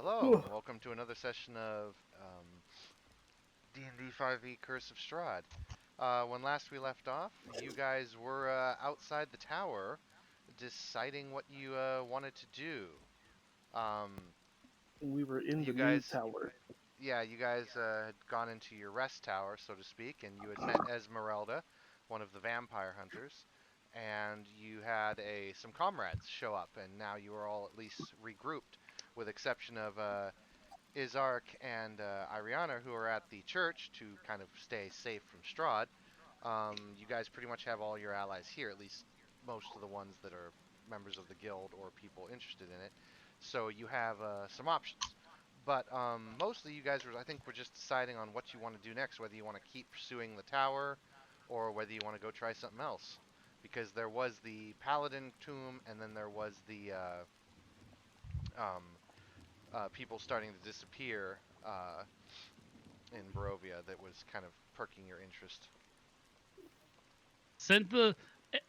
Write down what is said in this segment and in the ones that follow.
Hello, and welcome to another session of D&D 5e Curse of Strahd. When last we left off, you guys were outside the tower deciding what you wanted to do. Um, We were in you the new guys, tower. yeah, you guys had gone into your rest tower, so to speak, and you had met Esmeralda, one of the vampire hunters, and you had some comrades show up, and now you are all at least regrouped, with exception of Izark and Ariana, who are at the church to kind of stay safe from Strahd. You guys pretty much have all your allies here, at least most of the ones that are members of the guild or people interested in it. So you have some options. But mostly you guys I think, we're just deciding on what you want to do next, whether you want to keep pursuing the tower or whether you want to go try something else. Because there was the Paladin tomb, and then there was the um, people starting to disappear in Barovia that was kind of perking your interest. Send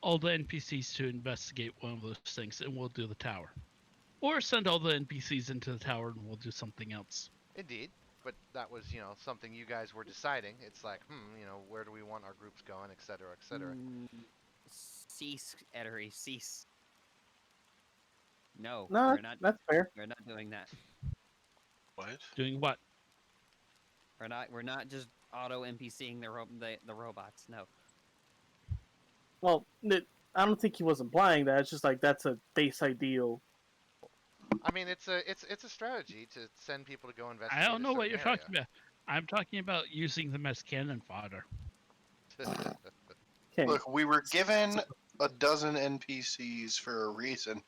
all the NPCs to investigate one of those things, and we'll do the tower. Or send all the NPCs into the tower, and we'll do something else. Indeed, but that was, something you guys were deciding. It's like, where do we want our groups going, et cetera, et cetera. Cease, Etery, cease. No, No, we're not. that's fair. We're not doing that. What? Doing what? We're not. We're not just auto NPCing the robots. No. Well, I don't think he was implying that. It's just like that's a base ideal. I mean, it's a strategy to send people to go investigate. I don't know what you're area. talking about. I'm talking about using them as cannon fodder. Okay. Look, we were given a dozen NPCs for a reason.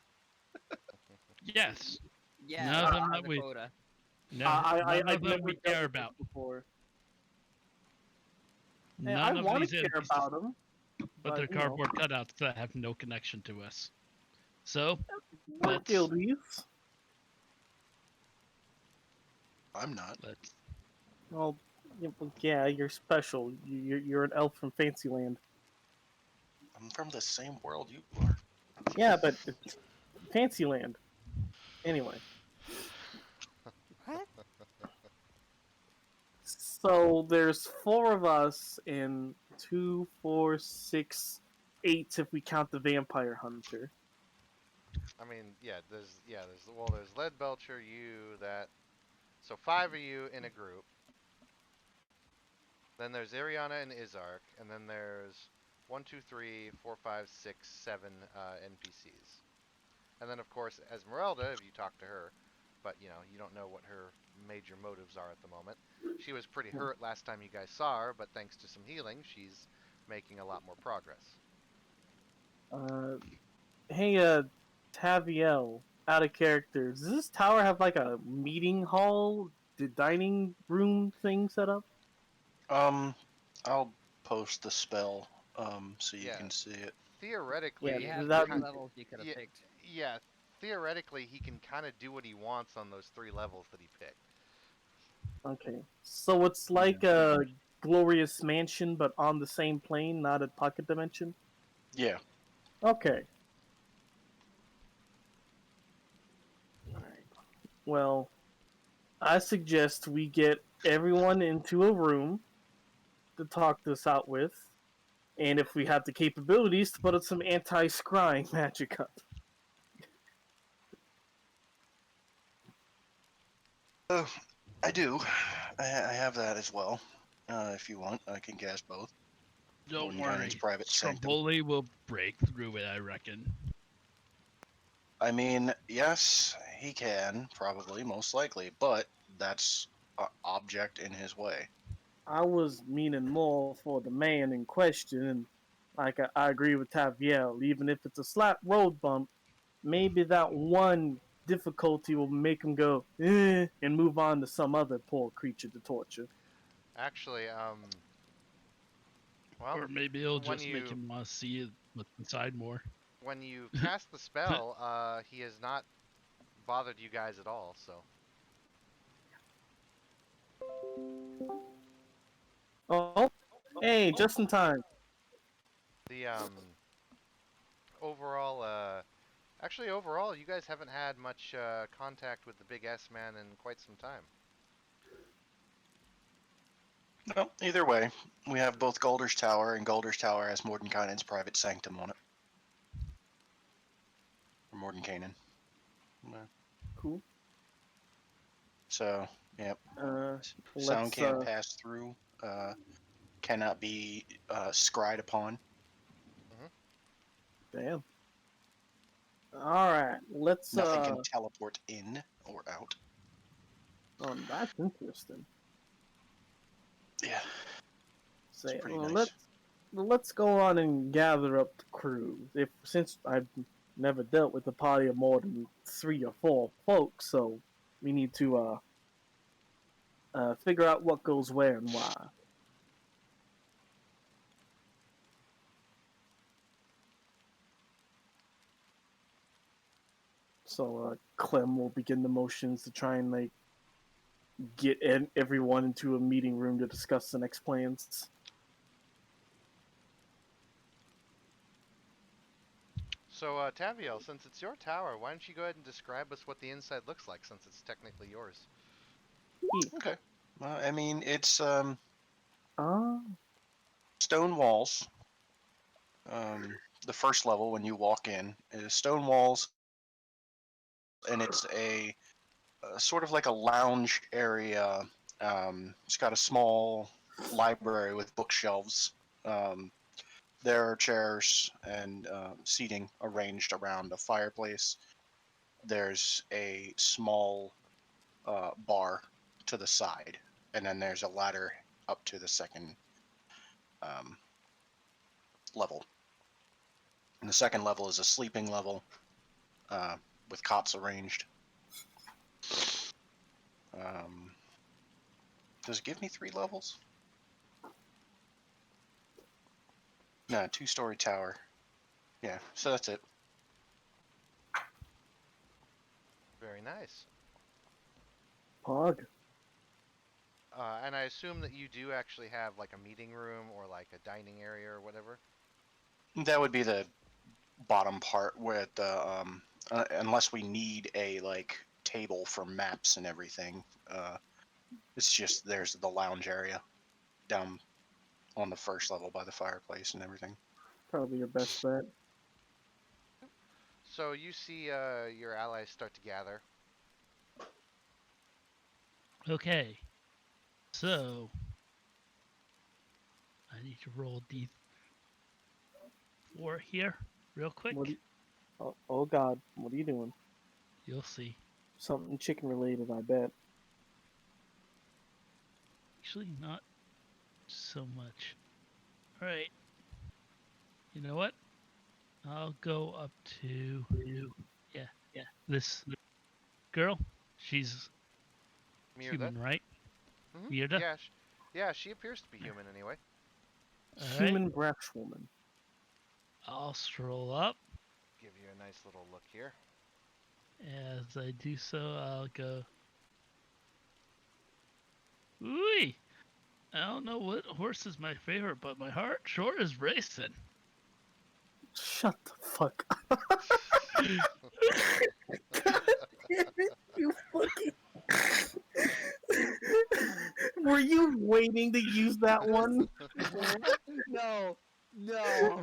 Yes. Yeah. None of them that's that we- quota. None I've of them never we dealt care with this about. before. And None I of want these to care NPCs, about them, but they're you know, cardboard cutouts that have no connection to us. So, we're let's- guildies. I'm not. let's Well, yeah, you're special. You're an elf from Fancyland. I'm from the same world you are. Yeah, but it's Fancyland. Anyway. What? So there's 4 of us and 2, 4, 6, 8 if we count the vampire hunter. I mean, there's Leadbelcher, you, that. So 5 of you in a group. Then there's Ariana and Izark, and then there's 1, 2, 3, 4, 5, 6, 7 NPCs. And then, of course, Esmeralda, if you talk to her, but you don't know what her major motives are at the moment. She was pretty hurt last time you guys saw her, but thanks to some healing, she's making a lot more progress. Hey, Taviel, out of character. Does this tower have like a meeting hall, the dining room thing set up? I'll post the spell, so you Yeah. can see it. Theoretically, Yeah, You have that- 3 levels you could have yeah. picked. Yeah, theoretically, he can kind of do what he wants on those 3 levels that he picked. Okay, so it's like a glorious mansion, but on the same plane, not a pocket dimension. Yeah. Okay. Alright. Well, I suggest we get everyone into a room to talk this out with, and if we have the capabilities, to put some anti-scrying magic up. I do. I have that as well. If you want, I can cast both. don't Mordenkainen's worry. private sanctum. Stromboli will break through it, I reckon. I mean, yes, he can, probably, most likely, but that's an object in his way. I was meaning more for the man in question, and like I agree with Taviel, even if it's a slight road bump, maybe that one difficulty will make him go, and move on to some other poor creature to torture. Actually, Or maybe it'll when just you make him want to see what's inside more. when you cast the spell, he has not bothered you guys at all. So Oh, hey, just in time. the overall Actually, overall, you guys haven't had much contact with the Big S Man in quite some time. Well, either way, we have both Galder's Tower, and Galder's Tower has Mordenkainen's private sanctum on it. Or Mordenkainen. Yeah. Cool. So, yep. Sound Let's can't pass through. Cannot be scried upon. damn. All right, let's Nothing can teleport in or out. that's interesting. Yeah. Say, pretty well, nice. let's go on and gather up the crew. Since I've never dealt with a party of more than 3 or 4 folks, so we need to figure out what goes where and why. So Clem will begin the motions to try and like get everyone into a meeting room to discuss the next plans. So, Taviel, since it's your tower, why don't you go ahead and describe us what the inside looks like, since it's technically yours? Okay. Well, I mean, it's Ah, stone walls. The first level when you walk in is stone walls, and it's a sort of like a lounge area. It's got a small library with bookshelves. Um, there are chairs and seating arranged around a fireplace. There's a small bar to the side, and then there's a ladder up to the second level. And the second level is a sleeping level with cots arranged. Does it give me 3 levels? No, 2-story tower. Yeah, so that's it. Very nice. Pog. And I assume that you do actually have like a meeting room or like a dining area or whatever. That would be the bottom part where the unless we need a like table for maps and everything. It's just there's the lounge area down on the first level by the fireplace and everything. Probably your best bet. So you see your allies start to gather. Okay. So I need to roll D4 here real quick. Oh God, what are you doing? You'll see. Something chicken related, I bet. Actually, not so much. All right. You know what? I'll go up to this girl. She's Mirda? human, right? Mhm. Mirda? Yeah, yeah, she appears to be human anyway. All right. Human brash woman. I'll stroll up. Give you a nice little look here. As I do so, I'll go. Ooh! I don't know what horse is my favorite, but my heart sure is racing. Shut the fuck up. You fucking. Were you waiting to use that one? No, no.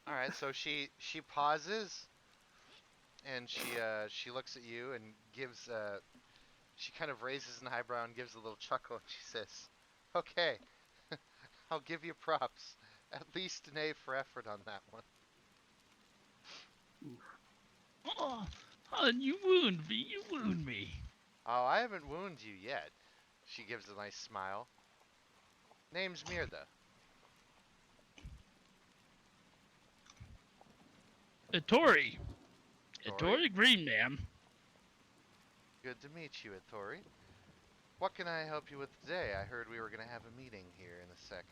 Alright, so she pauses and she looks at you and gives she kind of raises an eyebrow and gives a little chuckle and she says, "Okay, I'll give you props. At least an A for effort on that one." Oh, hon, you wound me. You wound me. Oh, I haven't wounded you yet. She gives a nice smile. Name's Mirda. Tori. Tori? Tori Green, ma'am. Good to meet you, Tori. What can I help you with today? I heard we were going to have a meeting here in a sec.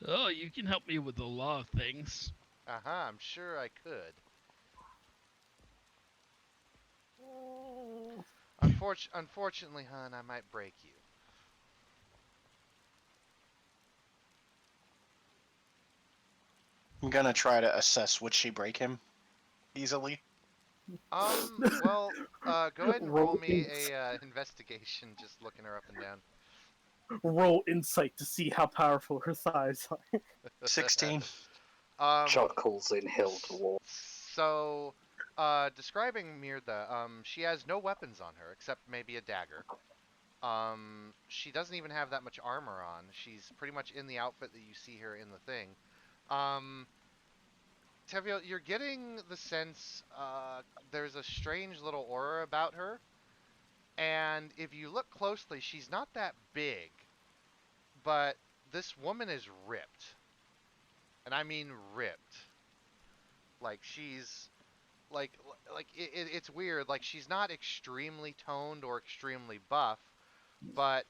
Oh, you can help me with a lot of things. Uh-huh, I'm sure I could. Unfortunately, hon, I might break you. I'm gonna try to assess would she break him easily. Well, go ahead and roll Roll me ins- a investigation, just looking her up and down. roll insight to see how powerful her thighs are. 16. Um, Chod calls in Hill to war. so, describing Mirda, she has no weapons on her except maybe a dagger. She doesn't even have that much armor on. She's pretty much in the outfit that you see her in the thing. Um, Tevio, you're getting the sense there's a strange little aura about her, and if you look closely, she's not that big, but this woman is ripped, and I mean ripped. Like she's it's weird. Like she's not extremely toned or extremely buff, but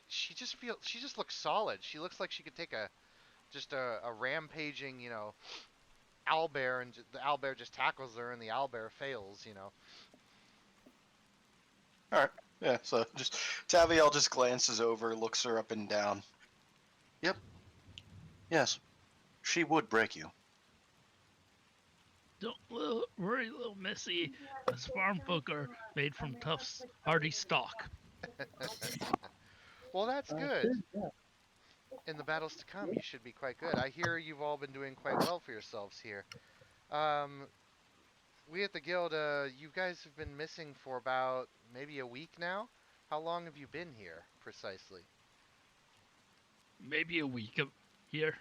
she just looks solid. She looks like she could take a rampaging, owlbear, and the owlbear just tackles her, and the owlbear fails. Alright. Yeah, so just Taviel just glances over, looks her up and down. Yep. Yes. She would break you. Don't worry, little Missy. Us farm folk are made from tough, hardy stock. Well, that's good. Good, yeah. In the battles to come, you should be quite good. I hear you've all been doing quite well for yourselves here. Um, we at the guild, you guys have been missing for about maybe a week now. How long have you been here precisely? Maybe a week here.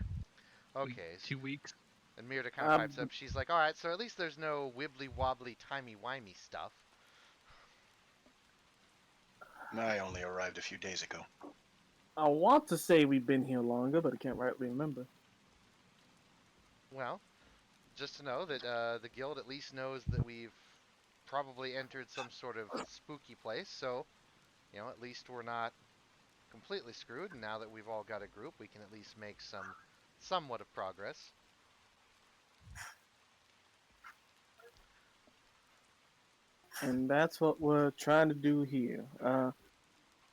Okay, 2 weeks. and Mirta kind of pipes up. She's like, "All right, so at least there's no wibbly wobbly timey wimey stuff." I only arrived a few days ago. I want to say we've been here longer, but I can't rightly remember. Well, just to know that the guild at least knows that we've probably entered some sort of spooky place, so at least we're not completely screwed. And now that we've all got a group, we can at least make somewhat of progress. And that's what we're trying to do here.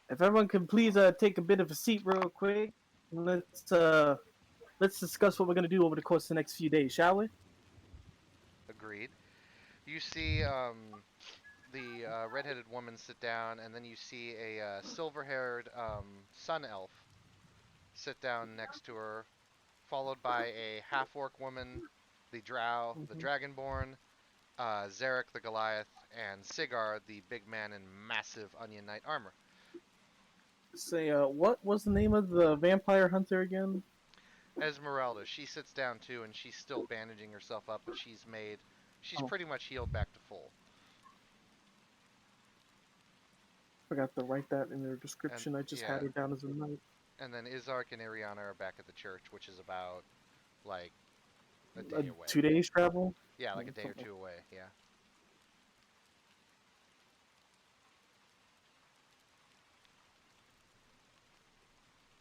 If everyone can please take a bit of a seat real quick, let's discuss what we're gonna do over the course of the next few days, shall we? Agreed. You see the redheaded woman sit down, and then you see a silver-haired sun elf sit down next to her, followed by a half-orc woman, the drow, the dragonborn, Zarek the Goliath, and Sigar the big man in massive Onion Knight armor. Say, what was the name of the vampire hunter again? Esmeralda, she sits down too, and she's still bandaging herself up, but she's Oh. pretty much healed back to full. Forgot to write that in their description. I just had yeah. her down as a knight. And then Izark and Ariana are back at the church, which is about, like, a day away. 2 days travel. Yeah, like a day or two away, yeah.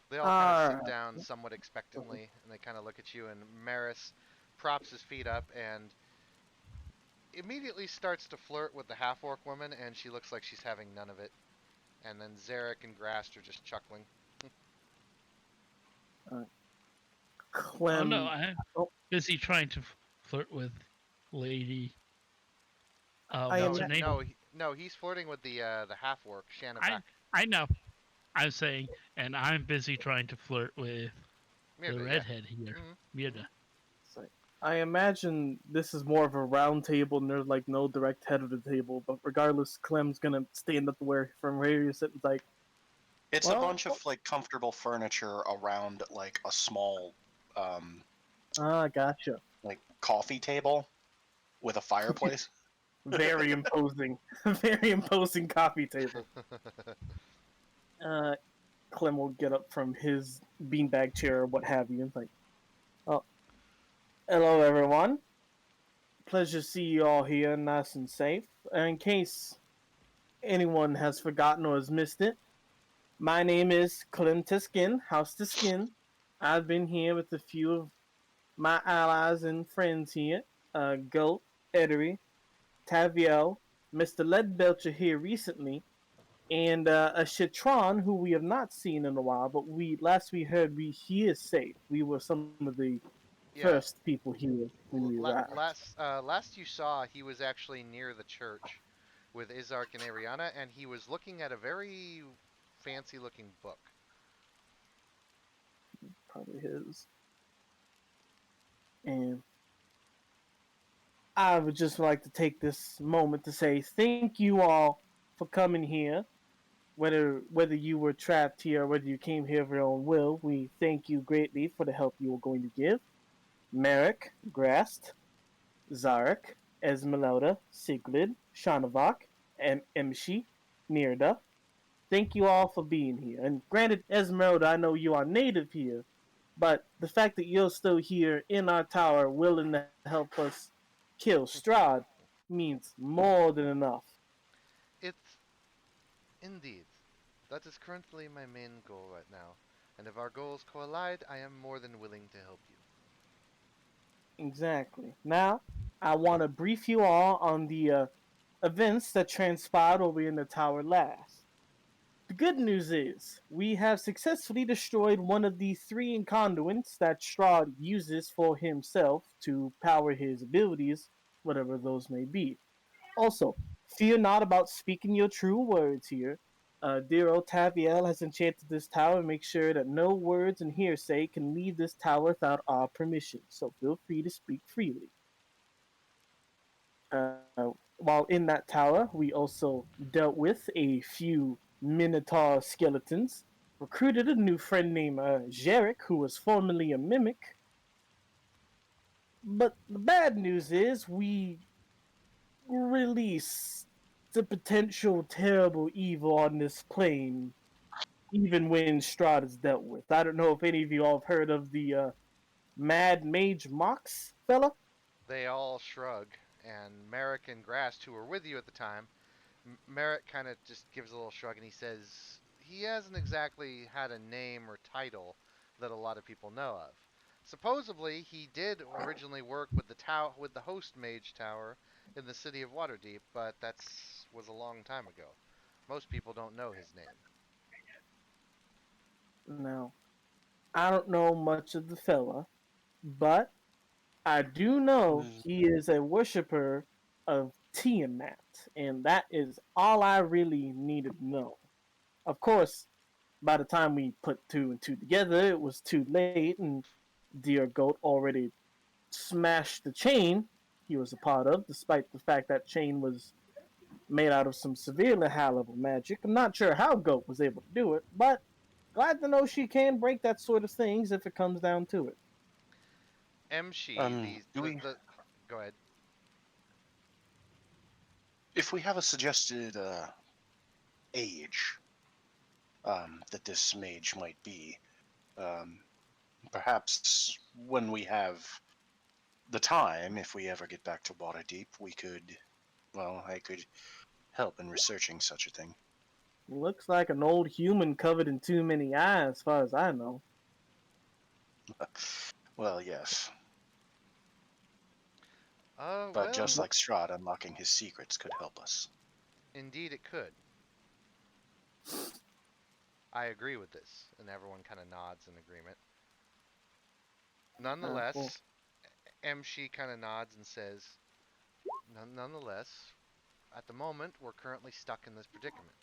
They all kind of sit down somewhat expectantly, and they kind of look at you, and Maris props his feet up and immediately starts to flirt with the half-orc woman, and she looks like she's having none of it. And then Zarek and Grast are just chuckling. Clem. Oh no, I'm Oh. busy trying to flirt with Lady. I What's her am- name? No, he's flirting with the half-orc, Shanabak. I know. I'm saying, and I'm busy trying to flirt with Mirda, the yeah. redhead here, Mhm. Mirda. I imagine this is more of a round table, and there's like no direct head of the table. But regardless, Clem's gonna stand up from where you're sitting. Like, It's Well- a bunch of like comfortable furniture around like a small gotcha. like coffee table with a fireplace. Very imposing, very imposing coffee table. Clem will get up from his beanbag chair or what have you, and like, oh, hello everyone. Pleasure to see you all here, nice and safe. In case anyone has forgotten or has missed it, my name is Clem Tiskin, House Tiskin. I've been here with a few of my allies and friends here. Goat, Edery, Taviel, Mr. Leadbelcher here recently, and a Chitron who we have not seen in a while, but last we heard he is safe. We were some of the Yeah. first people here when we arrived. Last you saw, he was actually near the church with Izark and Ariana, and he was looking at a very fancy-looking book. Probably his. And I would just like to take this moment to say thank you all for coming here. Whether you were trapped here or whether you came here of your own will, we thank you greatly for the help you were going to give. Merrick, Grast, Zarek, Esmeralda, Siglid, Shanavak, and Emshi, Nirda. Thank you all for being here. And granted, Esmeralda, I know you are native here, but the fact that you're still here in our tower willing to help us kill Strahd means more than enough. It's indeed. That is currently my main goal right now. And if our goals collide, I am more than willing to help you. Exactly. Now, I want to brief you all on the events that transpired while we were in the tower last. The good news is, we have successfully destroyed one of the three conduits that Strahd uses for himself to power his abilities, whatever those may be. Also, fear not about speaking your true words here. Dear old Taviel has enchanted this tower and makes sure that no words and hearsay can leave this tower without our permission, so feel free to speak freely. While in that tower, we also dealt with a few Minotaur skeletons, recruited a new friend named Jarek, who was formerly a mimic. But the bad news is we release the potential terrible evil on this plane, even when Strahd is dealt with. I don't know if any of you all have heard of the Mad Mage Mox fella. They all shrug, and Merrick and Grast, who were with you at the time, Merrick kind of just gives a little shrug and he says he hasn't exactly had a name or title that a lot of people know of. Supposedly, he did originally work with the host mage tower in the city of Waterdeep, but was a long time ago. Most people don't know his name. Now, I don't know much of the fella, but I do know he is a worshiper of Tiamat, and that is all I really needed to know. Of course, by the time we put two and two together, it was too late, and Dear Goat already smashed the chain he was a part of, despite the fact that chain was made out of some severely high level magic. I'm not sure how Goat was able to do it, but glad to know she can break that sort of things if it comes down to it. Emshi, Do we, go ahead. if we have a suggested age that this mage might be, um, perhaps when we have the time, if we ever get back to Waterdeep, I could help in researching such a thing. Looks like an old human covered in too many eyes, as far as I know. Well, yes. But Well, just like Strahd, unlocking his secrets could help us. indeed it could. I agree with this, and everyone kind of nods in agreement. Nonetheless, Cool. Emshi kind of nods and says, nonetheless, at the moment, we're currently stuck in this predicament.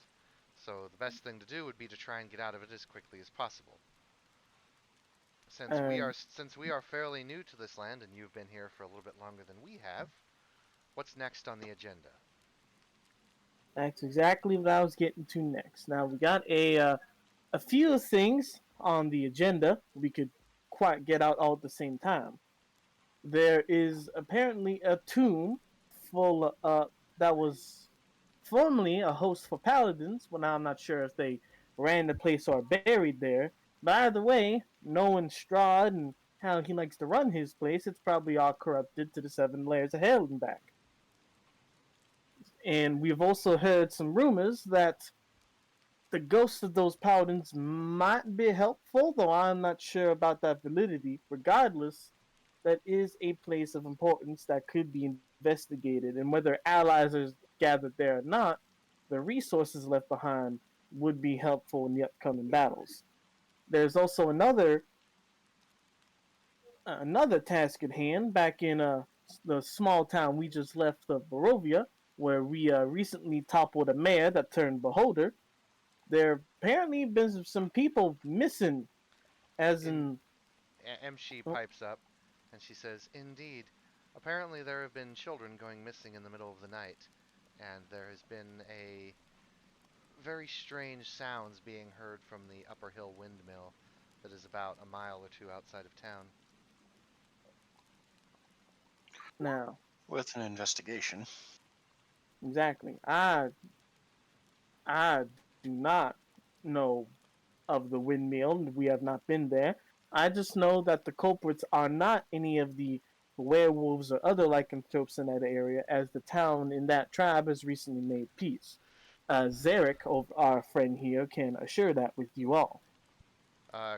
So the best thing to do would be to try and get out of it as quickly as possible. Since we are fairly new to this land and you've been here for a little bit longer than we have, what's next on the agenda? That's exactly what I was getting to next. Now we got a few things on the agenda we could quite get out all at the same time. There is apparently a tomb full that was formerly a host for paladins. Well, now I'm not sure if they ran the place or buried there. But either way, knowing Strahd and how he likes to run his place, it's probably all corrupted to the seven layers of hell and back. And we've also heard some rumors that the ghosts of those paladins might be helpful, though I'm not sure about that validity. Regardless, that is a place of importance that could be investigated, and whether allies are gathered there or not, the resources left behind would be helpful in the upcoming battles. There's also another another task at hand back in the small town we just left of Barovia, where we recently toppled a mayor that turned beholder. There apparently been some people missing, as In in. Emshi Oh, pipes up, and she says, "Indeed, apparently there have been children going missing in the middle of the night, and there has been a very strange sounds being heard from the Upper Hill windmill that is about a mile or two outside of town." now, With an investigation. exactly. I do not know of the windmill. We have not been there. I just know that the culprits are not any of the werewolves or other lycanthropes in that area, as the town in that tribe has recently made peace. Zarek, our friend here, can assure that with you all.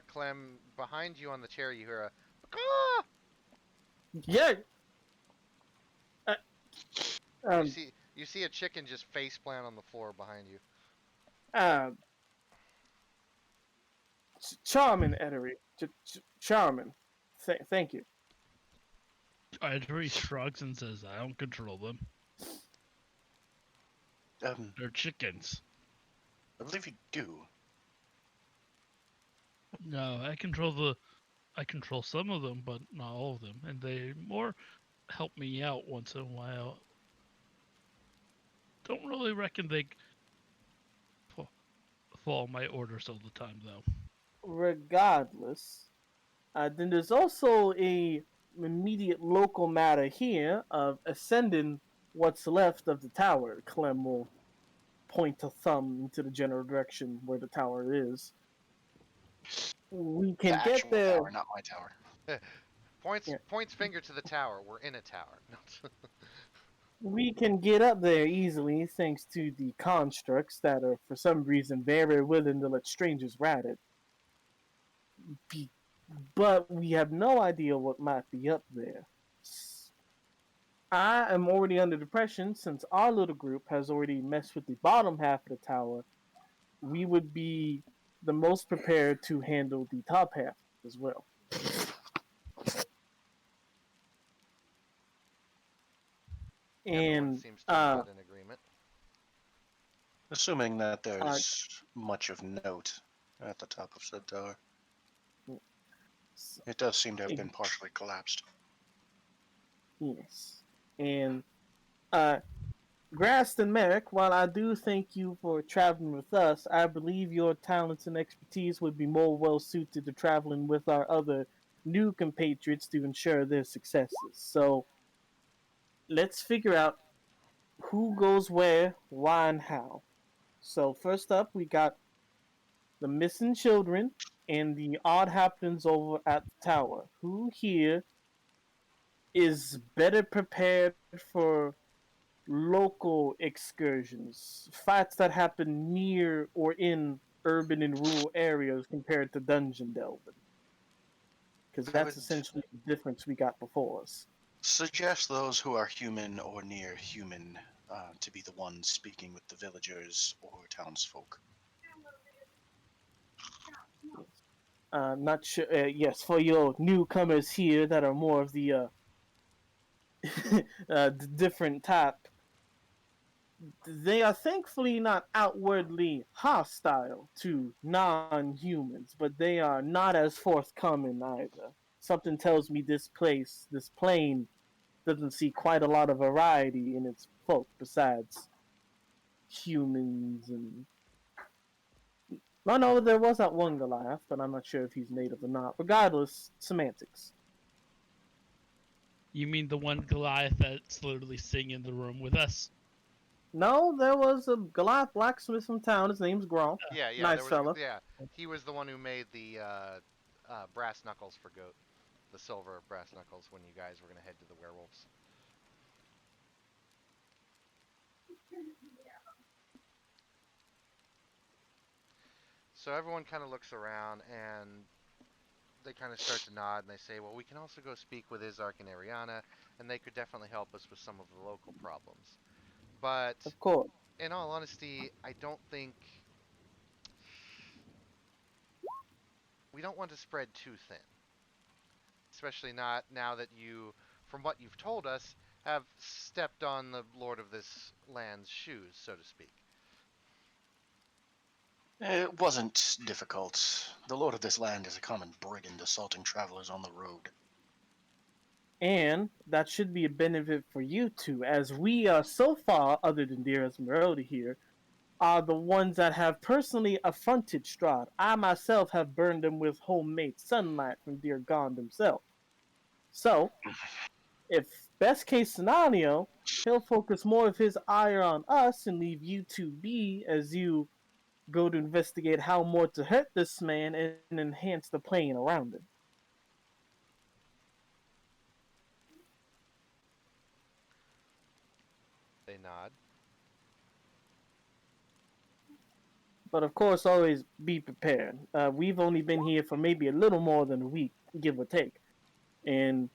Clem, behind you on the chair, you hear a "Caw!" Yeah. Uh, You um. see a chicken just face plant on the floor behind you. Uh. Charming, Etery. Charming. Thank you. Idri shrugs and says, I don't control them. They're chickens. I believe you do. No, I control some of them, but not all of them. And they more help me out once in a while. Don't really reckon they follow my orders all the time, though. Regardless, then there's also a immediate local matter here of ascending what's left of the tower. Clem will point a thumb into the general direction where the tower is. We The can get actual there. tower, not my tower. Yeah, Points finger to the tower. We're in a tower. we can get up there easily thanks to the constructs that are, for some reason, very willing to let strangers ride it. But we have no idea what might be up there. I am already under depression since our little group has already messed with the bottom half of the tower. We would be the most prepared to handle the top half as well. Everyone And seems to nod in agreement. Assuming that uh, there's much of note at the top of said tower. It does seem to have been partially collapsed. yes, and uh, Grast and Merrick, while I do thank you for traveling with us, I believe your talents and expertise would be more well suited to traveling with our other new compatriots to ensure their successes. So let's figure out who goes where, why, and how. So first up, we got the missing children and the odd happenings over at the tower. Who here is better prepared for local excursions, fights that happen near or in urban and rural areas compared to dungeon delving? Because I that's would essentially the difference we got before us. suggest those who are human or near human to be the ones speaking with the villagers or townsfolk. Not sure. Yes, for your newcomers here that are more of the different type, they are thankfully not outwardly hostile to non-humans, but they are not as forthcoming either. Something tells me this place, this plane, doesn't see quite a lot of variety in its folk besides humans and. I know there was that one Goliath, but I'm not sure if he's native or not. Regardless, semantics. You mean the one Goliath that's literally sitting in the room with us? No, there was a Goliath blacksmith from town. His name's Gronk. Yeah, Nice fella. he was the one who made the brass knuckles for Goat, the silver brass knuckles when you guys were gonna head to the werewolves. So everyone kind of looks around and they kind of start to nod and they say, well, we can also go speak with Izark and Ariana, and they could definitely help us with some of the local problems. But Of course. in all honesty, I don't think we don't want to spread too thin. especially not now that you, from what you've told us, have stepped on the lord of this land's shoes, so to speak. It wasn't difficult. The lord of this land is a common brigand assaulting travelers on the road. And that should be a benefit for you two, as we are so far, other than dear Esmeralda here, are the ones that have personally affronted Strahd. I myself have burned him with homemade sunlight from dear Gond himself. So, if best case scenario, he'll focus more of his ire on us and leave you two be as you go to investigate how more to hurt this man and enhance the plane around him. They nod. But of course, always be prepared. We've only been here for maybe a little more than a week, give or take. And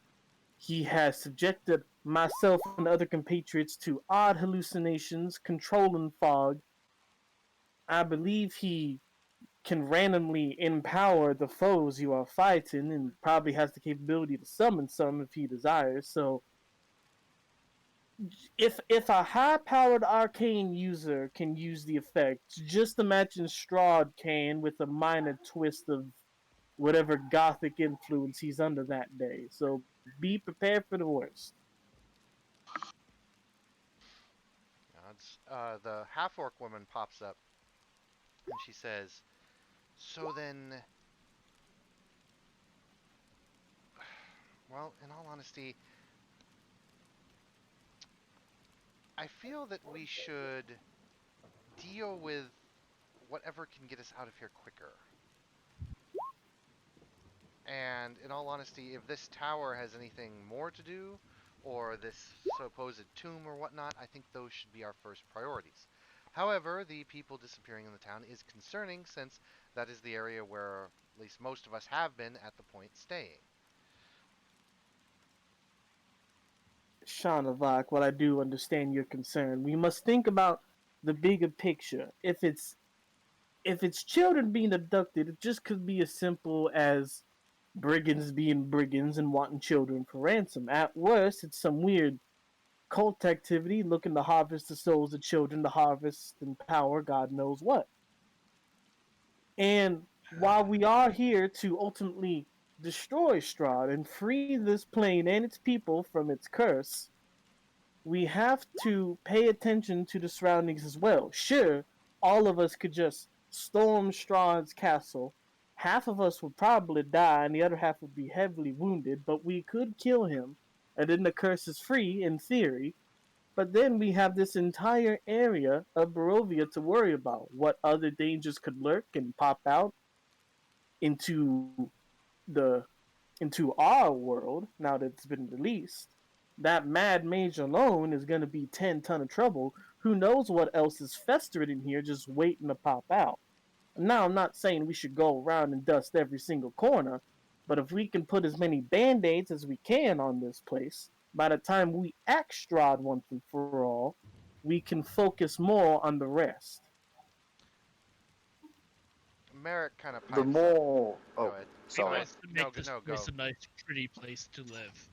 he has subjected myself and other compatriots to odd hallucinations, controlling fog. I believe he can randomly empower the foes you are fighting and probably has the capability to summon some if he desires. So if a high powered arcane user can use the effect, just imagine Strahd can with a minor twist of whatever gothic influence he's under that day. So be prepared for the worst. Nods. The half orc woman pops up and she says, "So then, well, in all honesty, I feel that we should deal with whatever can get us out of here quicker. And in all honesty, if this tower has anything more to do, or this supposed tomb or whatnot, I think those should be our first priorities. However, the people disappearing in the town is concerning since that is the area where at least most of us have been at the point staying." Shanavak, while I do understand your concern, we must think about the bigger picture. If it's children being abducted, it just could be as simple as brigands being brigands and wanting children for ransom. At worst, it's some weird cult activity looking to harvest the souls of children to harvest and power God knows what. And while we are here to ultimately destroy Strahd and free this plane and its people from its curse, we have to pay attention to the surroundings as well. Sure, all of us could just storm Strahd's castle. Half of us would probably die, and the other half would be heavily wounded, but we could kill him, and then the curse is free, in theory. But then we have this entire area of Barovia to worry about. What other dangers could lurk and pop out into the into our world now that it's been released? That mad mage alone is going to be 10 ton of trouble. Who knows what else is festering in here just waiting to pop out? Now, I'm not saying we should go around and dust every single corner, but if we can put as many band aids as we can on this place, by the time we act Strahd once and for all, we can focus more on the rest. Merrick kind of The pipes up. more. Go Oh, ahead. We sorry. want to No, make this no, place go. a nice, pretty place to live.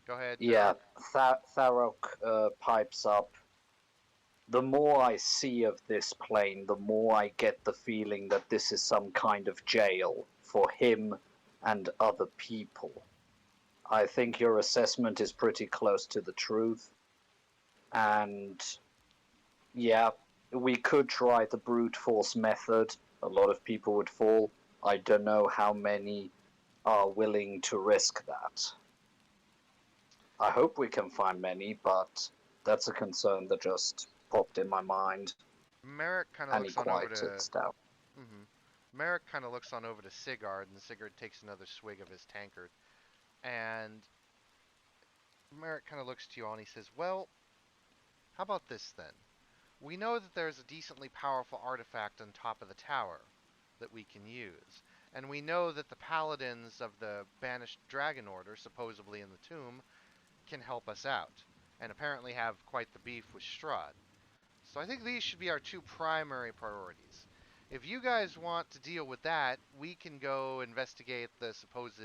Go ahead. Yeah, Tharok pipes up. The more I see of this plane, the more I get the feeling that this is some kind of jail for him and other people. I think your assessment is pretty close to the truth. And yeah, we could try the brute force method. A lot of people would fall. I don't know how many are willing to risk that. I hope we can find many, but that's a concern that just popped in my mind, Merrick kind of and he looks on over quieted to. it down. Merrick kind of looks on over to Sigurd, and Sigurd takes another swig of his tankard. And Merrick kind of looks to you all and he says, "Well, how about this then? We know that there's a decently powerful artifact on top of the tower that we can use. And we know that the paladins of the banished dragon order, supposedly in the tomb, can help us out, and apparently have quite the beef with Strahd. So I think these should be our two primary priorities. If you guys want to deal with that, we can go investigate the supposed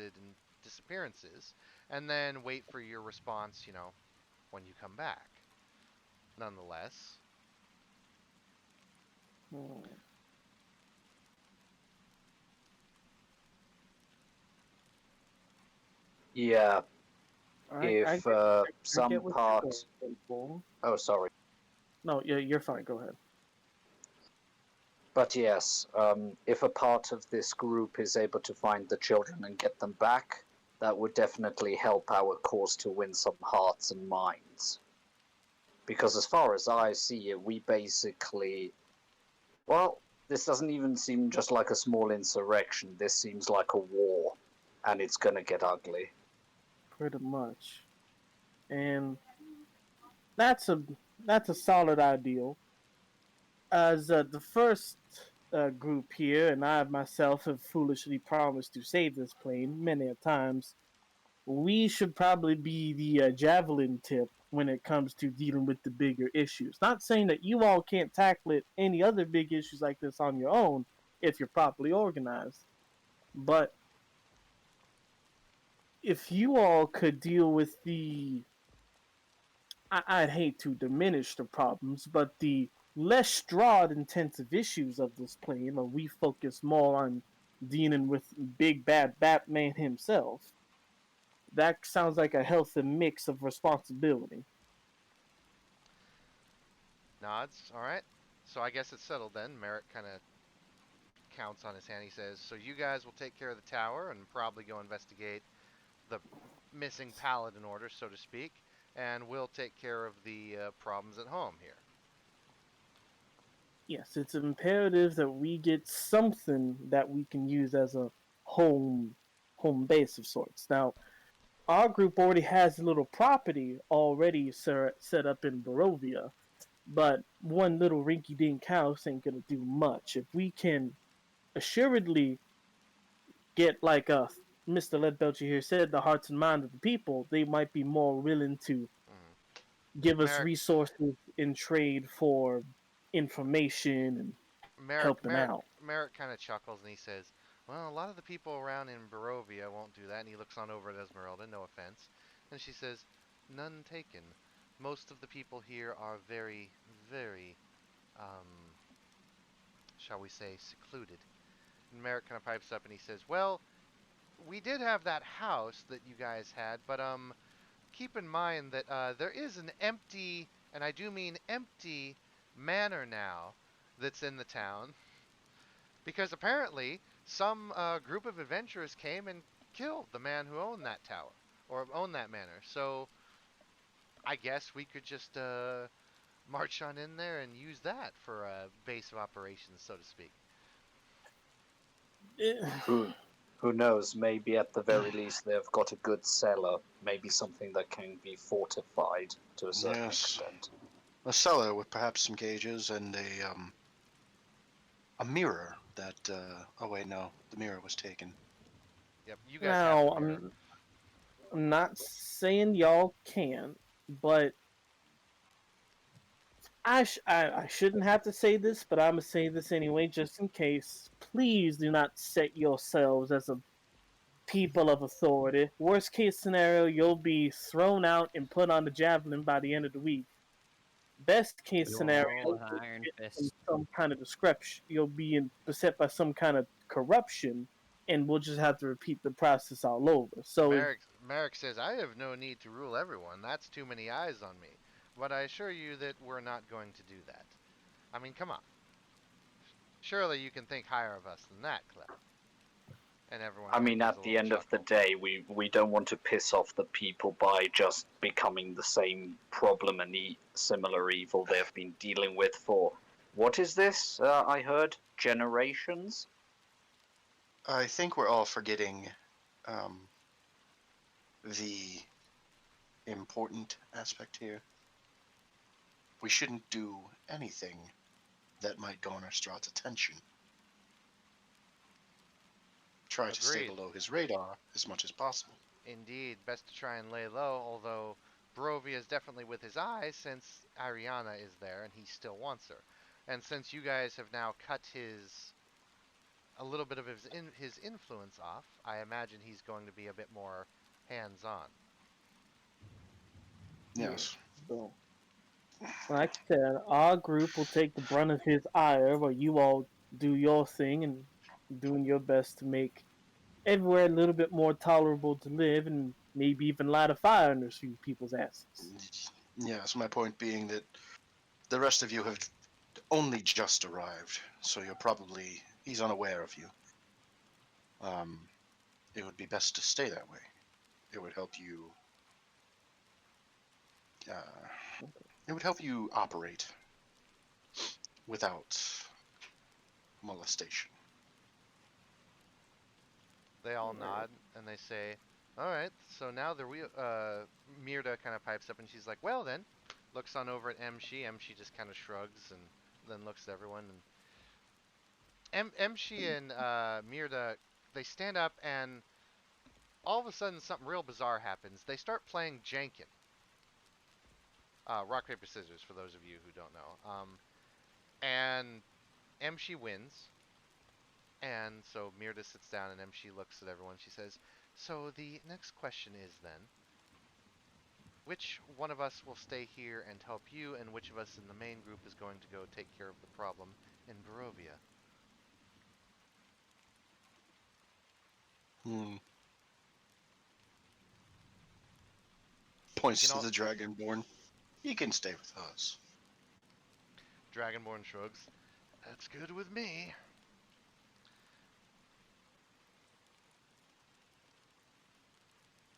disappearances and then wait for your response, when you come back. Nonetheless, Hmm. Yeah, I if I some get what you're part. going for. Oh, sorry. No, you're fine. Go ahead. But yes, if a part of this group is able to find the children and get them back, that would definitely help our cause to win some hearts and minds. Because as far as I see it, we basically. Well, this doesn't even seem just like a small insurrection. This seems like a war. And it's gonna get ugly. Pretty much. And that's a that's a solid ideal. As the first group here, and I myself have foolishly promised to save this plane many a times. We should probably be the javelin tip when it comes to dealing with the bigger issues. Not saying that you all can't tackle it, any other big issues like this on your own if you're properly organized, but if you all could deal with I'd hate to diminish the problems, but the less Strahd intensive issues of this plane, or we focus more on dealing with big bad Batman himself, that sounds like a healthy mix of responsibility. nods. All right. So I guess it's settled then. Merrick kind of counts on his hand. He says, "So you guys will take care of the tower and probably go investigate the missing paladin order, so to speak, and we'll take care of the problems at home here." Yes, it's imperative that we get something that we can use as a home home base of sorts. Now, our group already has a little property already set up in Barovia, but one little rinky-dink house ain't gonna do much. If we can assuredly get like Mr. Leadbelcher here said, the hearts and minds of the people, they might be more willing to Mm. give us Merrick, resources in trade for information and Merrick, helping Merrick, out. Merrick kind of chuckles and he says, "Well, a lot of the people around in Barovia won't do that." And he looks on over at Esmeralda, no offense, and she says, "None taken. Most of the people here are very, very, um, shall we say, secluded." And Merrick kind of pipes up and he says, "Well, we did have that house that you guys had, but keep in mind that there is an empty, and I do mean empty, manor now that's in the town because apparently some group of adventurers came and killed the man who owned that tower or owned that manor. So I guess we could just march on in there and use that for a base of operations, so to speak." Who, who knows? Maybe at the very least they've got a good cellar. Maybe something that can be fortified to a certain Yes. extent. A cellar with perhaps some cages and a mirror that. Oh wait, no, the mirror was taken. Yep, you guys have Now, the mirror. I'm not saying y'all can't, but I shouldn't have to say this, but I'm gonna say this anyway, just in case. Please do not set yourselves as a people of authority. Worst case scenario, you'll be thrown out and put on the javelin by the end of the week. Best case We scenario, roll with an iron fist. some kind of discrepancy. You'll be beset by some kind of corruption, and we'll just have to repeat the process all over. So Merrick says, "I have no need to rule everyone. That's too many eyes on me. But I assure you that we're not going to do that. I mean, come on. Surely you can think higher of us than that, Clef." And everyone I kind of mean, gives a at the little end of the chuckle. day, we don't want to piss off the people by just becoming the same problem and similar evil they've been dealing with for. What is this? I heard generations. I think we're all forgetting um, the important aspect here. We shouldn't do anything that might garner Strahd's attention. Try to stay Agreed. below his radar as much as possible. Indeed, best to try and lay low, although Barovia is definitely with his eyes since Ariana is there and he still wants her. And since you guys have now cut a little bit of his influence off, I imagine he's going to be a bit more hands-on. Yes. So, like I said, our group will take the brunt of his ire, while you all do your thing and doing your best to make everywhere a little bit more tolerable to live, and maybe even light a fire under some people's asses. Yes, my point being that the rest of you have only just arrived, so he's unaware of you. It would be best to stay that way. It would help you. It would help you operate without molestation. They all nod and they say, "All right." So now Mirda kind of pipes up and she's like, "Well then," looks on over at Emshi. Emshi just kind of shrugs and then looks at everyone. And Emshi and Mirda, they stand up and all of a sudden something real bizarre happens. They start playing Jankin. Rock, paper, scissors, for those of you who don't know. And Emshi wins. And so Mirda sits down and Emshi looks at everyone. She says, "So the next question is then, which one of us will stay here and help you, and which of us in the main group is going to go take care of the problem in Barovia?" Points You to know- the Dragonborn. He can stay with us. Dragonborn shrugs. "That's good with me."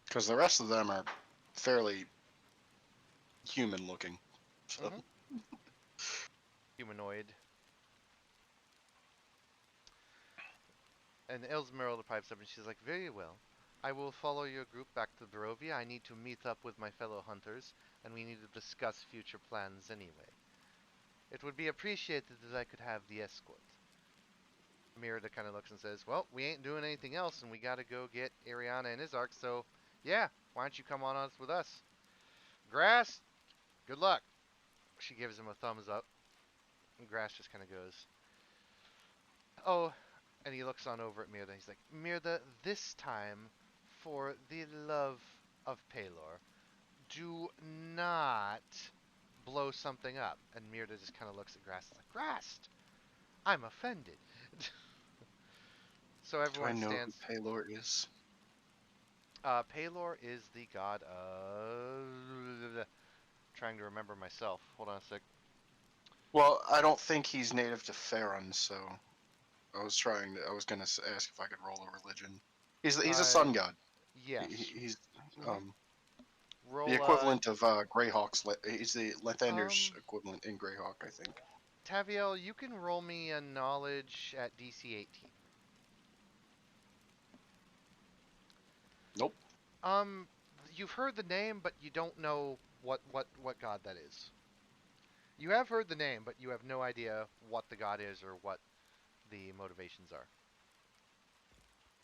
Because the rest of them are fairly human looking. So. Mhm. Humanoid. And Elsmeralda pipes up and she's like, "Very well. I will follow your group back to Barovia. I need to meet up with my fellow hunters, and we need to discuss future plans anyway. It would be appreciated that I could have the escort." Mirada kind of looks and says, "Well, we ain't doing anything else, and we gotta go get Ariana and Izark, so yeah, why don't you come on us with us? Grass, good luck." She gives him a thumbs up, and Grass just kind of goes, "Oh," and he looks on over at Mirda. He's like, "Mirda, this time, for the love of Pelor, do not blow something up." And Mirda just kind of looks at Grass and is like, "Grass, I'm offended." So Do I everyone know stands. who Paylor is? Pelor is the god of. Trying to remember myself. Hold on a sec. Well, I don't think he's native to Farron, so I was gonna ask if I could roll a religion. He's a sun god. Yes. He's Mhm. Roll. the equivalent of Greyhawk's. He's the Lathander's equivalent in Greyhawk, I think. Taviel, you can roll me a knowledge at DC 18. Nope. You've heard the name, but you don't know what god that is. You have heard the name, but you have no idea what the god is or what the motivations are.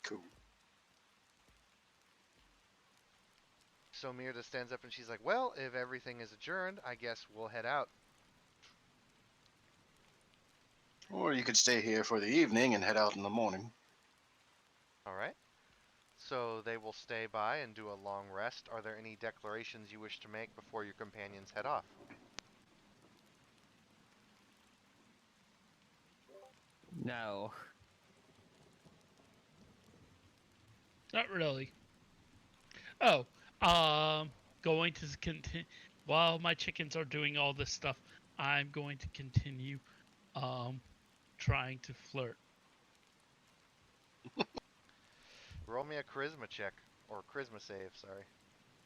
Cool. So Mirda stands up and she's like, "Well, if everything is adjourned, I guess we'll head out." Or you could stay here for the evening and head out in the morning. All right. So they will stay by and do a long rest. Are there any declarations you wish to make before your companions head off? No. Not really. Oh, going to continue while my chickens are doing all this stuff. I'm going to continue, trying to flirt. Roll me a charisma check or charisma save. Sorry.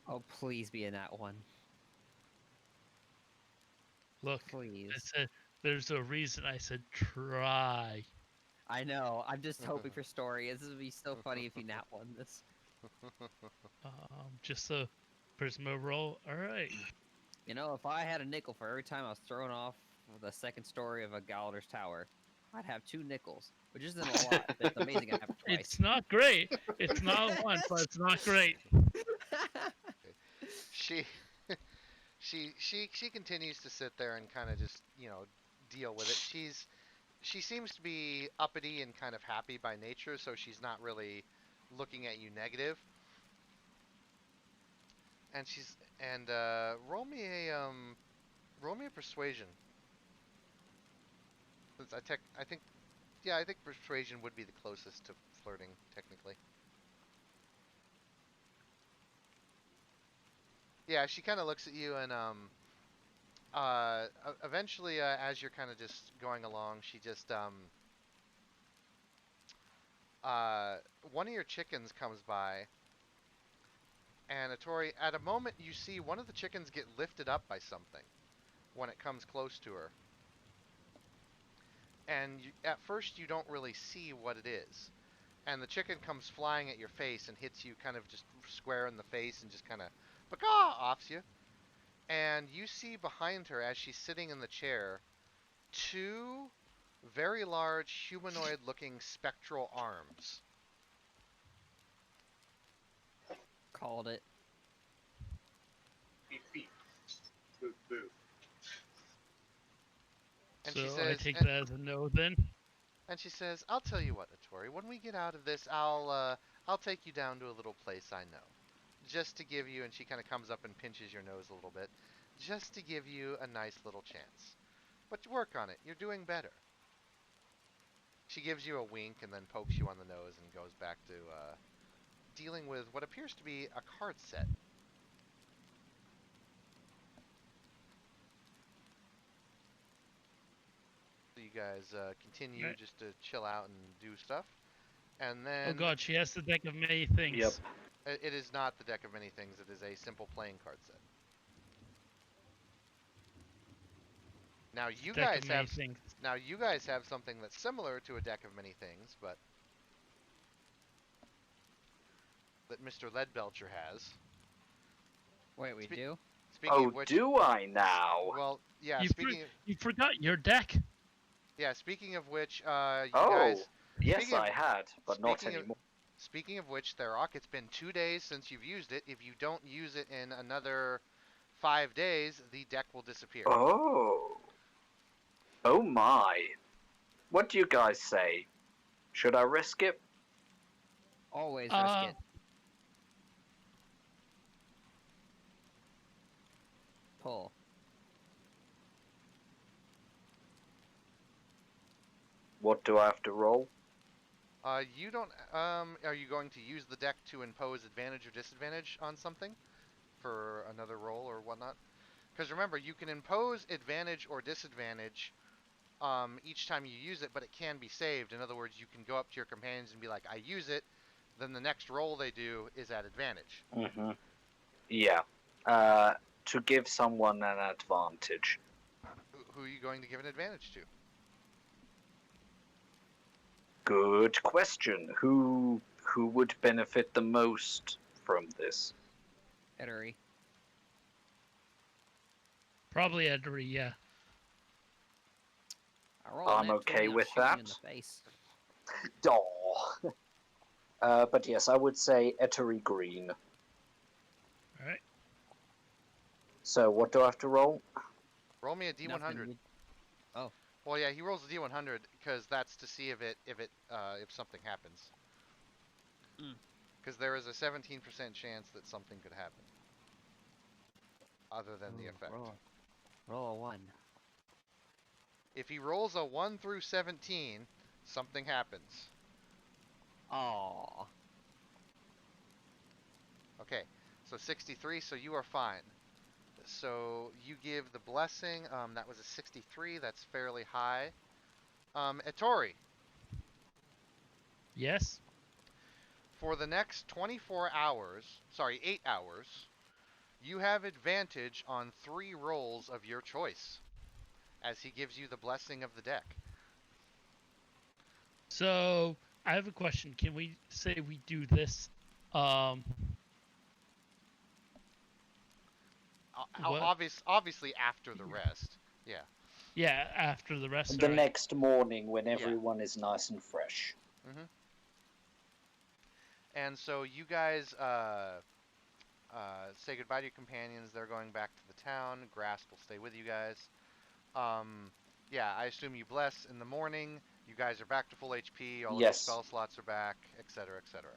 Oh, please be in that one. Look, Please. I said there's a reason I said try. I know. I'm just hoping for story. This would be so funny if you nat won this. Just a charisma roll. All right. You know, if I had a nickel for every time I was thrown off the second story of a Galader's Tower, I'd have 2 nickels, which isn't a lot, but it's amazing I have it twice. It's not great. It's not one, but it's not great. She she continues to sit there and kind of just, deal with it. She seems to be uppity and kind of happy by nature, so she's not really looking at you negative. And roll me a persuasion. Since I think yeah, I think persuasion would be the closest to flirting technically. Yeah, she kind of looks at you and eventually as you're kind of just going along, she just one of your chickens comes by, and Atori, at a moment you see one of the chickens get lifted up by something when it comes close to her. And at first you don't really see what it is. And the chicken comes flying at your face and hits you kind of just square in the face and just kind of offs you. And you see behind her, as she's sitting in the chair, two very large humanoid-looking spectral arms. Called it. Beep, beep. Boo, boo. And So she I says, take and, that as a no then. and she says, "I'll tell you what, Atori. When we get out of this, I'll take you down to a little place I know, just to give you." And she kind of comes up and pinches your nose a little bit, just to give you a nice little chance. But work on it. You're doing better. She gives you a wink and then pokes you on the nose and goes back to dealing with what appears to be a card set. So you guys continue Right. just to chill out and do stuff. And Oh then god, she has the deck of many things. Yep. it is not the deck of many things. It is a simple playing card set. Now you Deck guys of many have things. now you guys have something that's similar to a deck of many things, but that Mr. Leadbelcher has. Wait, we Spe- do? Speaking Oh, of which, do I now? well, yeah. You, you forgot your deck. Speaking of which, you Oh, guys. yes, speaking of- I had, but not speaking of- anymore. Speaking of which, Therok, it's been 2 days since you've used it. If you don't use it in another 5 days, the deck will disappear. Oh. Oh my. What do you guys say? Should I risk it? Always Uh, risk it. Pull. What do I have to roll? You don't. Are you going to use the deck to impose advantage or disadvantage on something for another roll or whatnot? Because remember, you can impose advantage or disadvantage each time you use it, but it can be saved. In other words, you can go up to your companions and be like, "I use it." Then the next roll they do is at advantage. Mm-hmm. Yeah. To give someone an advantage. Who are you going to give an advantage to? Good question. Who would benefit the most from this? Etery. probably Edry, yeah. I rolled I'm an okay 20, I'll with shoot you that. in the face. Aw. But yes, I would say Etery Green. Alright. So what do I have to roll? Roll me a D100. Nothing, Well, yeah, he rolls a D100 because that's to see if something happens. Mm. Because there is a 17% chance that something could happen, other than the Ooh, effect. roll a 1. If he rolls a 1 through 17, something happens. Aww. Okay, so 63, so you are fine. So you give the blessing. That was a 63. That's fairly high. Etori, Yes? for the next 8 hours, you have advantage on 3 rolls of your choice, as he gives you the blessing of the deck. So, I have a question. Can we say we do this? What? Obviously after the rest. Yeah. Yeah, after the rest. The alright. next morning when Yeah. everyone is nice and fresh. And so you guys say goodbye to your companions. They're going back to the town. Grass will stay with you guys. yeah, I assume you bless in the morning. You guys are back to full HP. All of your Yes. spell slots are back, etc., etc.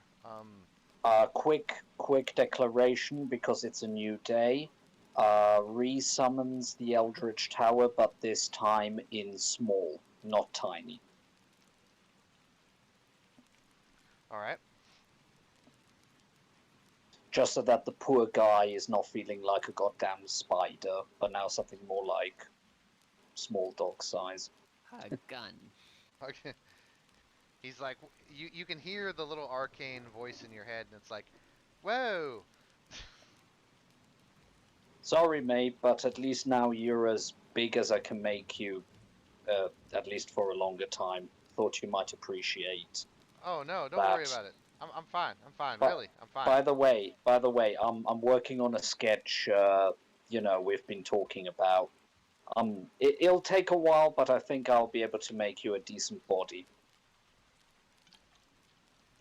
Quick declaration because it's a new day. Resummons the Eldritch Tower, but this time in small, not tiny. All right. Just so that the poor guy is not feeling like a goddamn spider, but now something more like small dog size. A gun. Okay. He's like, you can hear the little arcane voice in your head, and it's like, whoa. Sorry, mate, but at least now you're as big as I can make you, at least for a longer time. Thought you might appreciate. Oh no, don't worry That. about it. I'm fine. I'm fine. But- Really, I'm fine. By the way, I'm working on a sketch. We've been talking about. It'll take a while, but I think I'll be able to make you a decent body.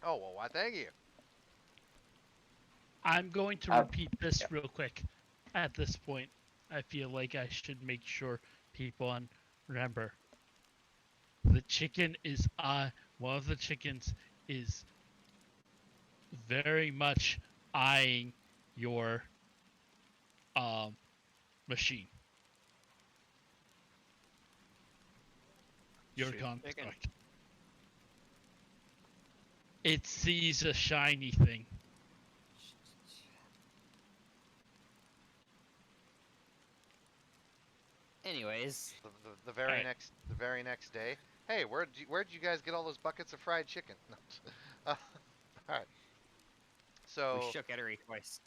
Oh well, why? Thank you. I'm going to Uh, repeat this yeah. real quick. At this point, I feel like I should make sure people remember. The chicken is one of the chickens is very much eyeing your machine. Your Shoot, chicken. construct. It sees a shiny thing. Anyways, The very Alright. next day. Hey, where'd you guys get all those buckets of fried chicken? No. All right. So we shook Ettery twice.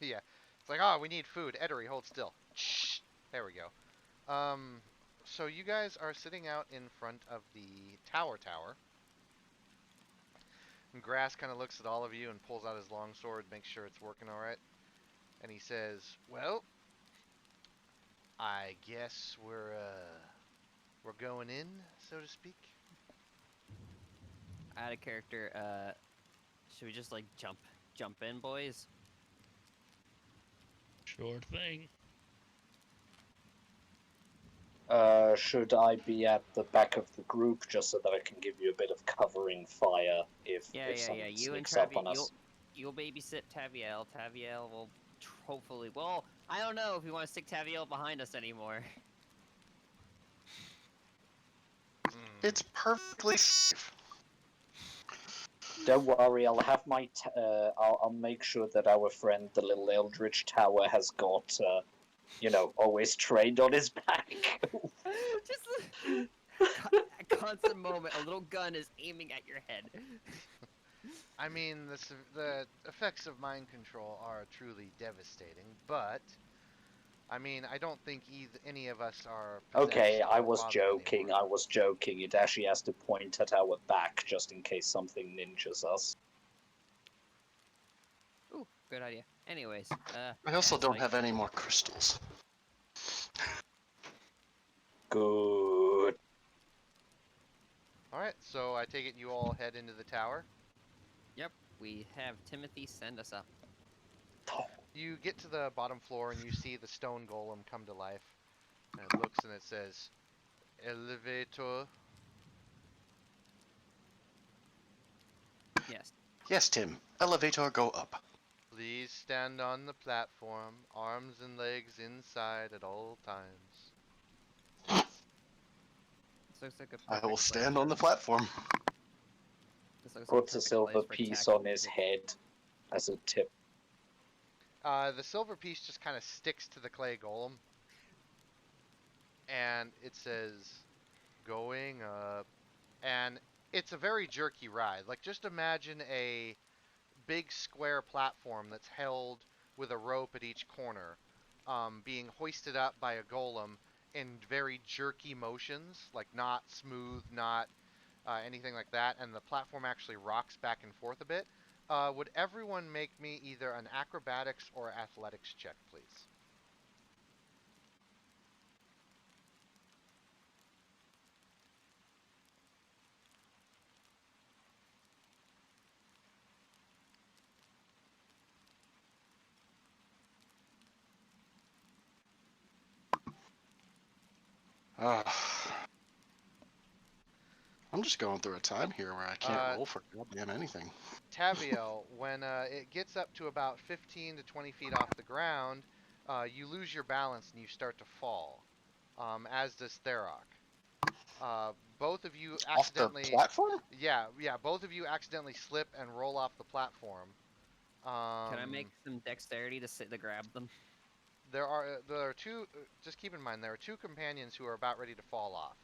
yeah, it's like, oh, we need food. Ettery, hold still. Shh. There we go. So you guys are sitting out in front of the tower. And Grass kind of looks at all of you and pulls out his longsword, makes sure it's working all right, and he says, "Well, I guess we're going in, so to speak." Out of character. Should we just like jump in, boys? Sure thing. Should I be at the back of the group just so that I can give you a bit of covering fire if someone You and sneaks up on Travi, us? you'll babysit Taviel. Taviel will hopefully. Well, I don't know if we want to stick Taviel behind us anymore. Mm. It's perfectly safe. Don't worry, I'll have I'll make sure that our friend, the little Eldritch Tower, has got, always trained on his back. Just a constant moment, a little gun is aiming at your head. I mean, the effects of mind control are truly devastating, but I mean, I don't think any of us are. Okay, possessed I or was bothered joking. anymore. I was joking. It actually has to point at our back just in case something ninjas us. Ooh, good idea. Anyways, I also yeah, don't like- have any more crystals. Good. All right, so I take it you all head into the tower. Yep, we have Timothy send us up. You get to the bottom floor and you see the stone golem come to life. And it looks and it says, "Elevator." Yes. Yes, Tim. Elevator, go up. Please stand on the platform, arms and legs inside at all times. This looks like a I will perfect stand place on the for- platform. this looks like Puts a perfect silver place for piece tactical on his music. head as a tip. The silver piece just kind of sticks to the clay golem. And it says, "Going up." And it's a very jerky ride. Like, just imagine a big square platform that's held with a rope at each corner, being hoisted up by a golem in very jerky motions, like not smooth, not anything like that, and the platform actually rocks back and forth a bit. Would everyone make me either an acrobatics or athletics check, please? I'm just going through a time here where I can't Uh, roll for goddamn anything. Taviel, when it gets up to about 15 to 20 feet off the ground, you lose your balance and you start to fall, as does Therok. Both of you Off the accidentally, platform? yeah, both of you accidentally slip and roll off the platform. Can I make some dexterity to sit to grab them? There are two. Just keep in mind there are two companions who are about ready to fall off.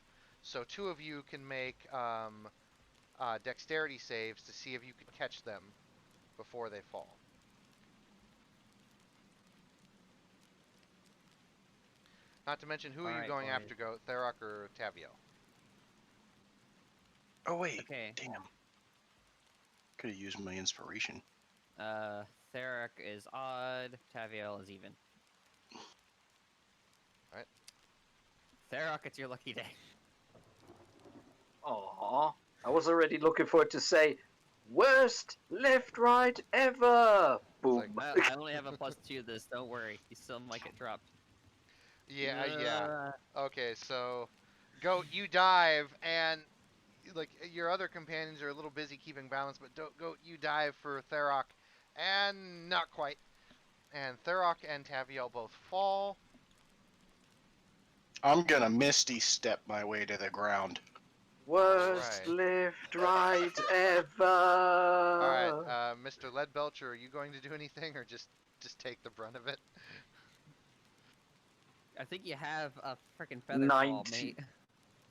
So two of you can make dexterity saves to see if you can catch them before they fall. Not to mention, who are you Alright, going boys. after, Therok or Taviel? Oh wait, Okay. damn. Could have used my inspiration. Theric is odd. Taviel is even. Alright. Theric, it's your lucky day. Aww. I was already looking forward to say, worst left right ever. Boom. I only have a +2 to this. Don't worry. You still might get dropped. Yeah. Okay, so Goat, you dive, and like your other companions are a little busy keeping balance, but Goat, you dive for Therok, and not quite. And Therok and Taviel both fall. I'm gonna Misty step my way to the ground. Worst Alright. left right ever. Alright, Mr. Leadbelcher, are you going to do anything, or just take the brunt of it? I think you have a freaking feather fall, mate.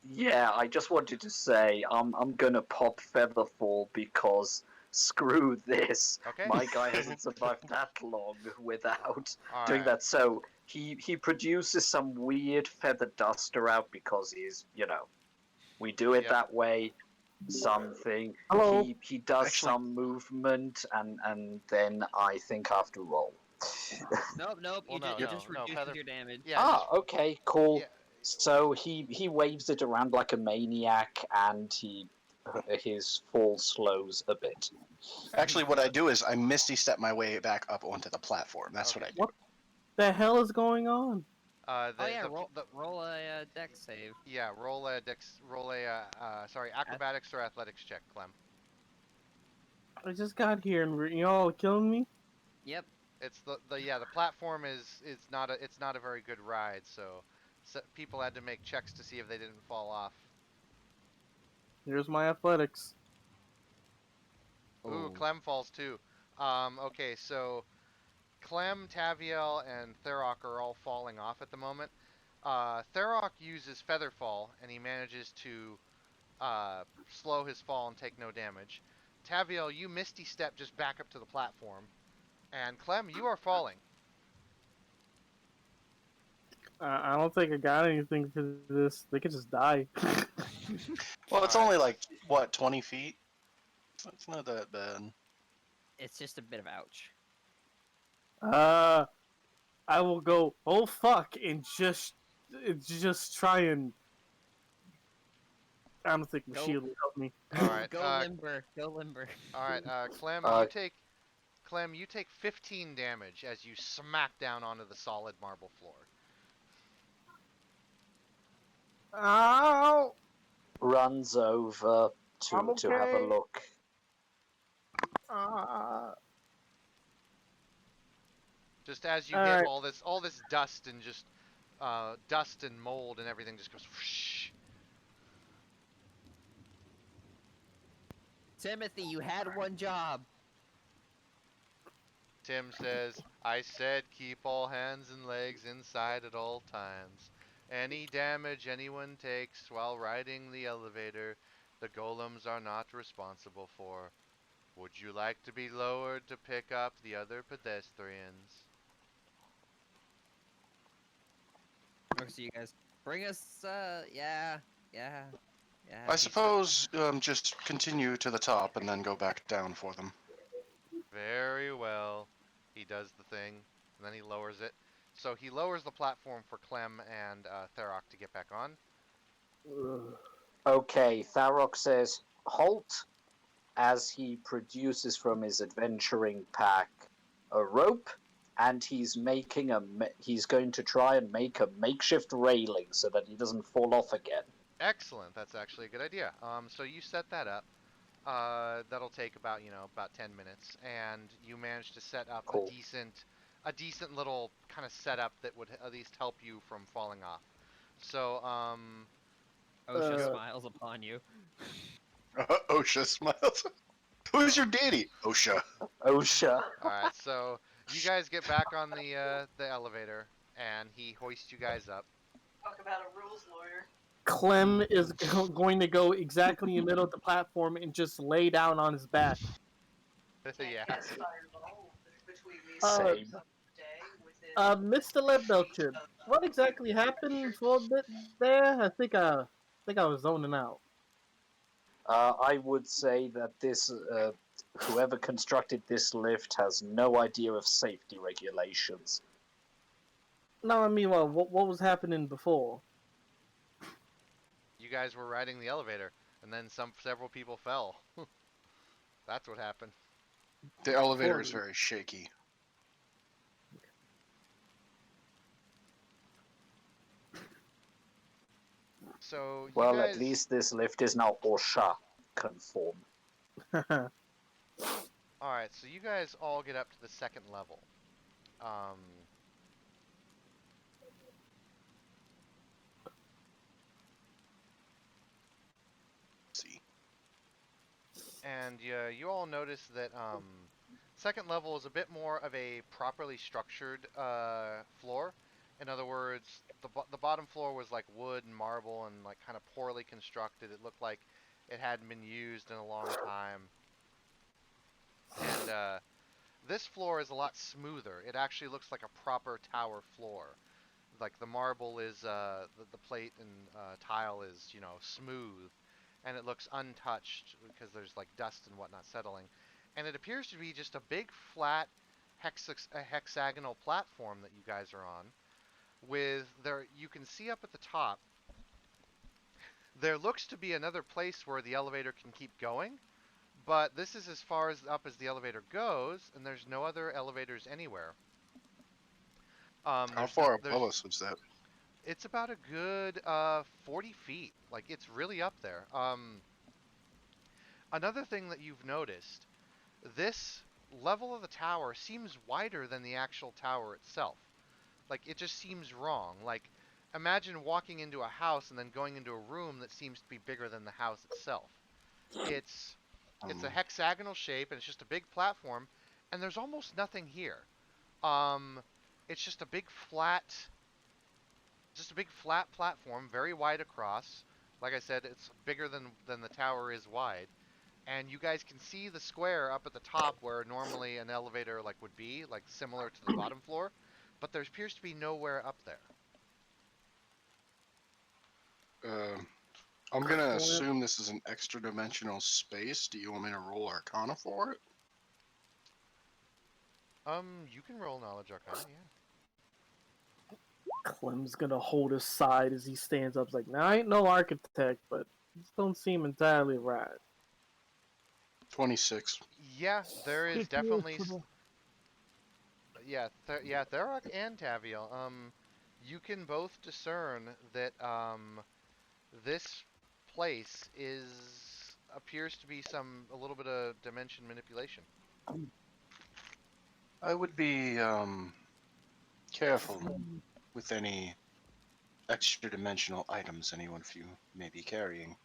Yeah, I just wanted to say I'm gonna pop Featherfall because screw this. Okay. My guy hasn't survived that long without doing Alright. that. So he produces some weird feather duster out because he's, we do it Yep. that way. Something. Hello. He does Actually- some movement and then I think I have to roll. Nope. Well, You no, just no, reduces feather- your damage. Yeah. Okay, cool. Yeah. So he waves it around like a maniac, and his fall slows a bit. Actually, what I do is I Misty step my way back up onto the platform. That's Okay. what I do. What the hell is going on? Roll a dex save. Yeah, roll a acrobatics or athletics check, Clem. I just got here and y'all killing me. Yep. It's the platform is not a very good ride, so people had to make checks to see if they didn't fall off. Here's my athletics. Ooh, Clem falls too. Okay, so Clem, Taviel, and Therok are all falling off at the moment. Therok uses Featherfall, and he manages to slow his fall and take no damage. Taviel, you Misty Step just back up to the platform. And Clem, you are falling. I don't think I got anything for this. They could just die. Well, it's Alright. only like, what, 20 feet? It's not that bad. It's just a bit of ouch. I will go. Oh fuck! And just try and. I don't think my Go. shield will help me. Alright, Go limber. alright, Clem, you take 15 damage as you smack down onto the solid marble floor. Ow! Runs over I'm to have a okay. look. Just as you All hit right. all this dust and just dust and mold and everything just goes whoosh. Timothy, you had one job. Tim says, I said keep all hands and legs inside at all times. Any damage anyone takes while riding the elevator, the golems are not responsible for. Would you like to be lowered to pick up the other pedestrians? Okay, so you guys bring us. Yeah. I suppose just continue to the top and then go back down for them. Very well. He does the thing, and then he lowers it. So he lowers the platform for Clem and Therok to get back on. Okay, Tharok says, halt, as he produces from his adventuring pack a rope and he's he's going to try and make a makeshift railing so that he doesn't fall off again. Excellent. That's actually a good idea. So you set that up. That'll take about about 10 minutes, and you manage to set up Cool. a decent little kind of setup that would at least help you from falling off. So OSHA Uh, smiles upon you. OSHA smiles. Who's your daddy? OSHA. OSHA. all right. So you guys get back on the elevator, and he hoists you guys up. Talk about a rules lawyer. Clem is going to go exactly in the middle of the platform and just lay down on his back. Yeah. Cast fireball between me and Uh, you someday within Mr. Leadbelcher, what exactly happened for a bit there? I think I was zoning out. I would say that this whoever constructed this lift has no idea of safety regulations. No, I mean, well, what was happening before? You guys were riding the elevator, and then several people fell. That's what happened. The elevator is very shaky. So you Well, guys, at least this lift is now OSHA conform. all right. So you guys all get up to the second level. Let's see. And you all notice that second level is a bit more of a properly structured floor. In other words, the bottom floor was like wood and marble and like kind of poorly constructed. It looked like it hadn't been used in a long time. And this floor is a lot smoother. It actually looks like a proper tower floor. Like the marble is the plate and tile is smooth, and it looks untouched because there's like dust and whatnot settling. And it appears to be just a big flat hexagonal platform that you guys are on. With there, you can see up at the top. There looks to be another place where the elevator can keep going, but this is as far up as the elevator goes, and there's no other elevators anywhere. How far above us was that? It's about a good 40 feet. Like, it's really up there. Another thing that you've noticed, this level of the tower seems wider than the actual tower itself. Like, it just seems wrong. Like, imagine walking into a house and then going into a room that seems to be bigger than the house itself. It's a hexagonal shape, and it's just a big platform, and there's almost nothing here. It's just a big flat platform, very wide across. Like I said, it's bigger than the tower is wide. And you guys can see the square up at the top where normally an elevator like would be, like similar to the bottom floor. But there appears to be nowhere up there. I'm gonna assume this is an extra dimensional space. Do you want me to roll Arcana for it? You can roll Knowledge Arcana, yeah. Clem's gonna hold his side as he stands up. He's like, now I ain't no architect, but this don't seem entirely right. 26. Yeah, there is definitely. Yeah, Tharok and Taviel. You can both discern that this place appears to be a little bit of dimension manipulation. I would be careful with any extra dimensional items anyone of you may be carrying.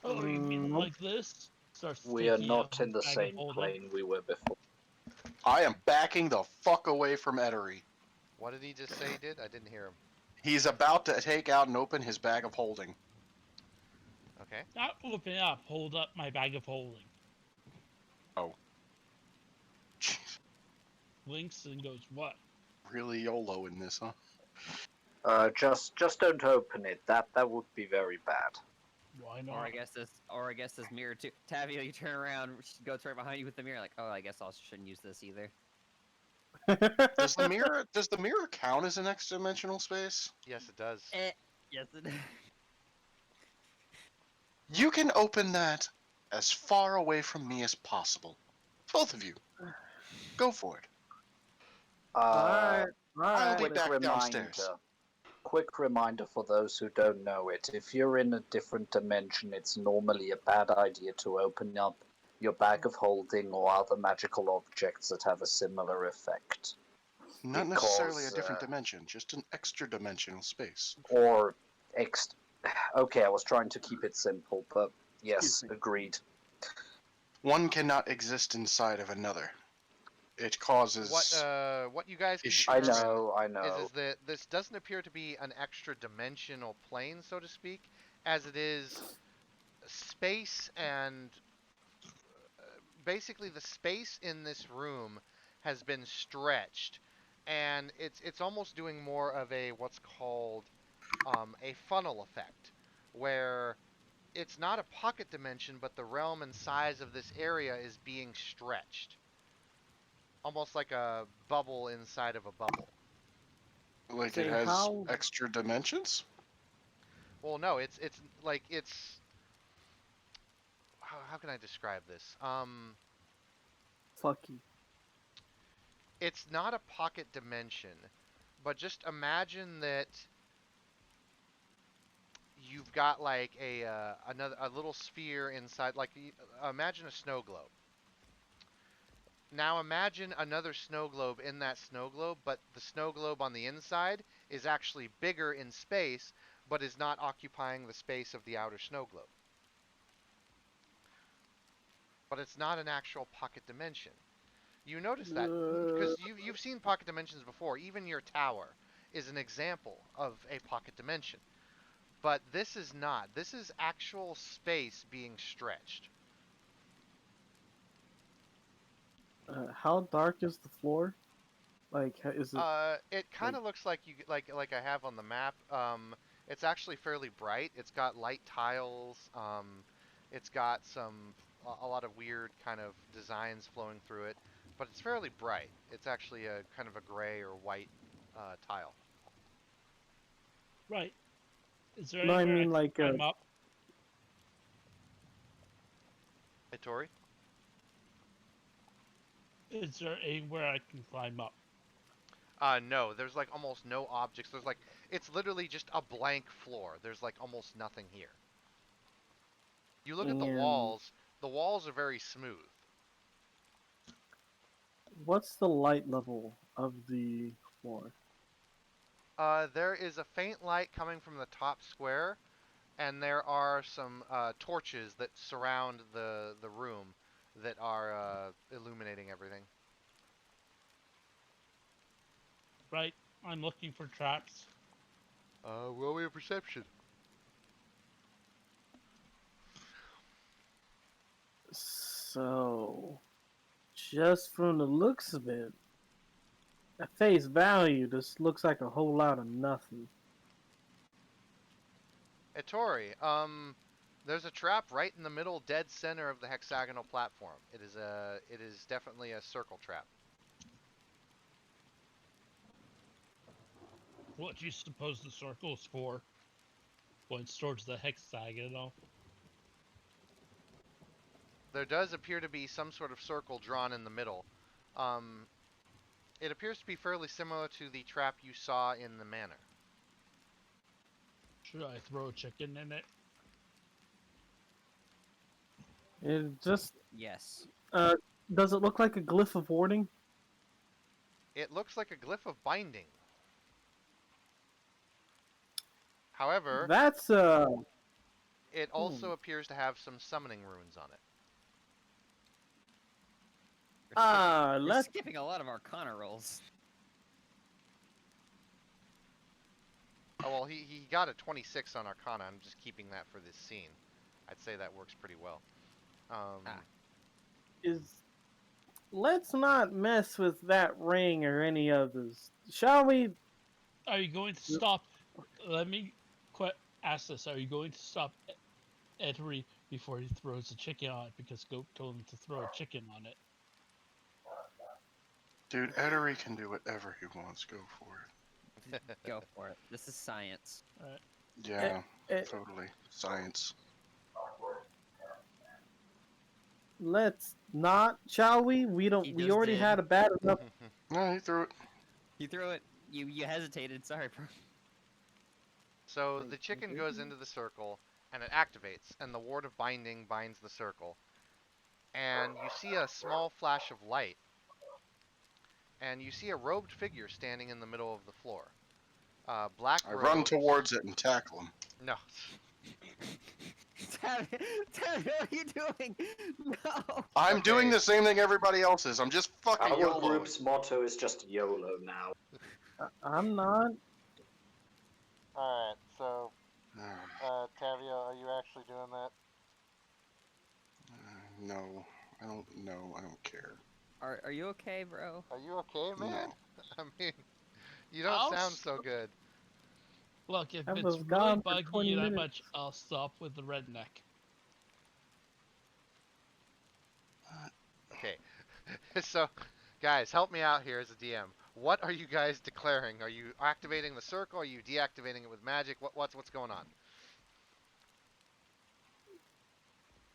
Oh, you mean like this? Starts We are taking not out in the his bag of same holding. plane we were before. I am backing the fuck away from Ettery. What did he just say he did? I didn't hear him. He's about to take out and open his bag of holding. Okay. Not open up, hold up my bag of holding. Oh. Blinks and goes, what? Really YOLO in this, huh? Just don't open it. That would be very bad. Why not? Or I guess this mirror too. Tavia, you turn around, she goes right behind you with the mirror, like, oh, I guess I shouldn't use this either. Does the mirror count as an extra dimensional space? Yes, it does. Yes, it does. You can open that as far away from me as possible. Both of you. Go for it. Alright, I'll be alright. back downstairs. Quick reminder for those who don't know it. If you're in a different dimension, it's normally a bad idea to open up your bag of holding or other magical objects that have a similar effect. Not necessarily a Because, different dimension, just an extra dimensional space. Or Okay, I was trying to keep it simple, but yes, Excuse me. agreed. One cannot exist inside of another. It causes What you guys can issue. I determine know, I know. is that this doesn't appear to be an extra dimensional plane, so to speak, as it is space and basically the space in this room has been stretched, and it's almost doing more of a what's called a funnel effect, where it's not a pocket dimension, but the realm and size of this area is being stretched, almost like a bubble inside of a bubble. Like Say it has how- extra dimensions? Well, no, it's like it's how can I describe this? Fuck you. It's not a pocket dimension, but just imagine that you've got like a little sphere inside, like imagine a snow globe. Now imagine another snow globe in that snow globe, but the snow globe on the inside is actually bigger in space, but is not occupying the space of the outer snow globe. But it's not an actual pocket dimension. You notice that because you've seen pocket dimensions before. Even your tower is an example of a pocket dimension. But this is not. This is actual space being stretched. How dark is the floor? Like, is it? It kind of looks like like I have on the map. It's actually fairly bright. It's got light tiles. It's got a lot of weird kind of designs flowing through it, but it's fairly bright. It's actually a kind of a gray or white tile. Right. Is there No, I anywhere mean can like climb up? Hey, Tori? Is there anywhere I can climb up? No, there's like almost no objects. There's like, it's literally just a blank floor. There's like almost nothing here. You look at the And- walls are very smooth. What's the light level of the floor? There is a faint light coming from the top square, and there are some torches that surround the room that are illuminating everything. Right. I'm looking for traps. Roll me a perception. So, just from the looks of it, at face value, this looks like a whole lot of nothing. Hey, Tori, there's a trap right in the middle, dead center of the hexagonal platform. It is definitely a circle trap. What do you suppose the circle's for? Points towards the hexagonal. There does appear to be some sort of circle drawn in the middle. It appears to be fairly similar to the trap you saw in the manor. Should I throw a chicken in it? It just Yes. does it look like a glyph of warding? It looks like a glyph of binding. However, That's it also appears to have some summoning runes on it. You're let's skipping a lot of Arcana rolls. Oh, well, he got a 26 on Arcana. I'm just keeping that for this scene. I'd say that works pretty well. let's not mess with that ring or any others, shall we? Are you going to stop? Let me ask this. Are you going to stop Etery before he throws a chicken on it? Because Goat told him to throw a chicken on it. Dude, Etery can do whatever he wants. Go for it. Go for it. This is science. Yeah, eh. totally. Science. Let's not, shall we? We don't. He We just already did. had a bad enough. No, he threw it. You threw it. You hesitated. Sorry, bro. So the chicken goes into the circle and it activates, and the ward of binding binds the circle. And you see a small flash of light, and you see a robed figure standing in the middle of the floor. Black I robes. run towards it and tackle him. No. Tabby, what are you doing? No. I'm doing Okay. the same thing everybody else is. I'm just fucking Our YOLO. group's motto is just YOLO now. I'm not. Alright, so, Uh, Tavia, are you actually doing that? no, I don't. No, I don't care. Are you okay, bro? Are you okay, man? No. I mean, you don't I'll sound s- so good. Look, if I it's was really gone for bugging 20 you that minutes. much, I'll stop with the redneck. Okay. So, guys, help me out here as a DM. What are you guys declaring? Are you activating the circle? Are you deactivating it with magic? What's going on?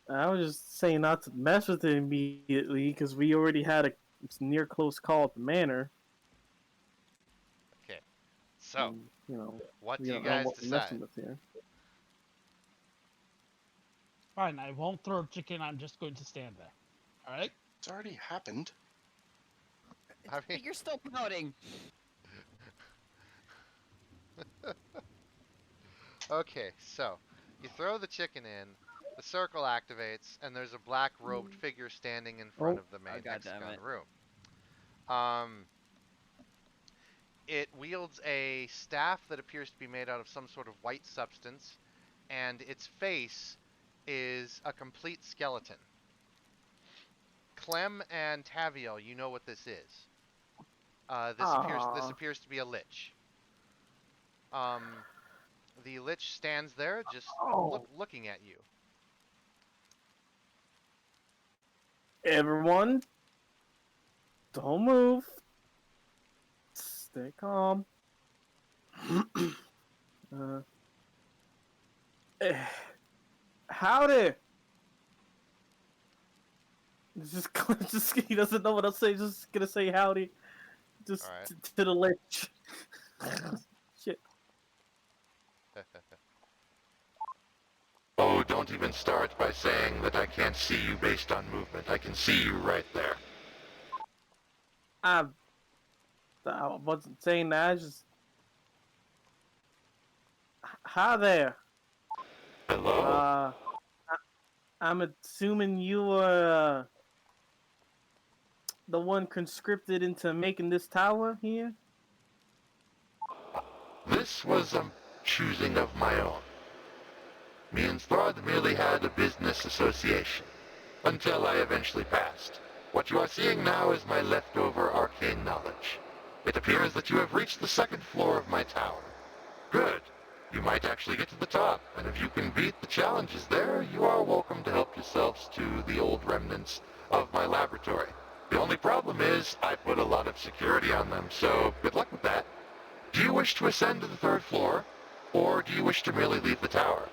I was just saying not to mess with it immediately because we already had a near close call at the manor. Okay. So, And, you know, what we do you don't know guys what we're decide? messing with here. Fine, I won't throw chicken. I'm just going to stand there. All right. It's already happened. I mean, But you're still pouting. okay, so you throw the chicken in, the circle activates, and there's a black robed figure standing in front Oh. of the main God damn hexagon it. room. It wields a staff that appears to be made out of some sort of white substance, and its face is a complete skeleton. Clem and Taviel, you know what this is. This appears to be a lich. The lich stands there, just looking at you. Everyone, don't move. Stay calm. Howdy. Just he doesn't know what I'll say. Just gonna say howdy. Just Alright. to the lich. Shit. Oh, don't even start by saying that I can't see you based on movement. I can see you right there. I wasn't saying that. I just. Hi there. Hello? I'm assuming you were the one conscripted into making this tower here. This was a choosing of my own. Me and Throd merely had a business association, until I eventually passed. What you are seeing now is my leftover arcane knowledge. It appears that you have reached the second floor of my tower. Good. You might actually get to the top, and if you can beat the challenges there, you are welcome to help yourselves to the old remnants of my laboratory. The only problem is, I put a lot of security on them, so good luck with that. Do you wish to ascend to the third floor, or do you wish to merely leave the tower?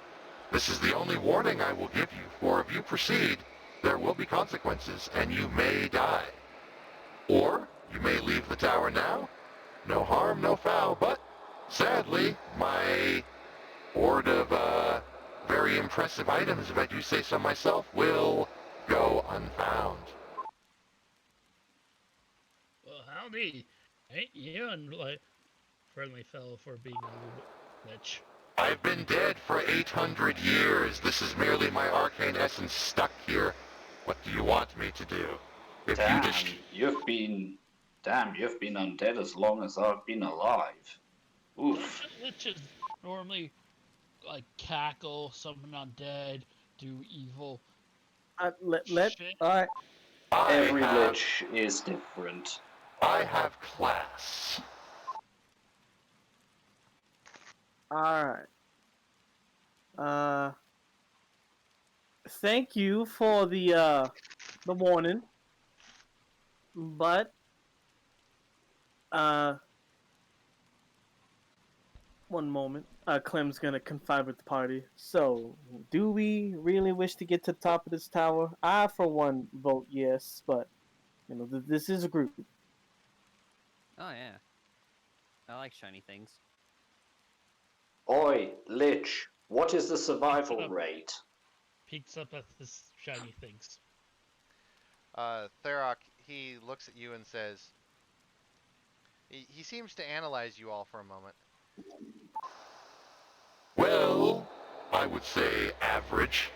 This is the only warning I will give you, for if you proceed, there will be consequences, and you may die. Or, you may leave the tower now. No harm, no foul, but, sadly, my hoard of, very impressive items, if I do say so myself, will go unfound. Well, howdy. Ain't you and like friendly fellow for being a little bit lich. I've been dead for 800 years. This is merely my arcane essence stuck here. What do you want me to do? If you Damn, just... you've been undead as long as I've been alive. Oof. Liches normally like cackle, summon undead, do evil. Let shit. all right. Every lich is different. I have class. All right. Thank you for the warning, but One moment. Clem's gonna confide with the party. So, do we really wish to get to the top of this tower? I, for one, vote yes, but this is a group. Oh yeah. I like shiny things. Oi, Lich, what is the survival up. rate? Peeks up at this shiny things. Therok, he looks at you and says, he seems to analyze you all for a moment. Well, I would say average.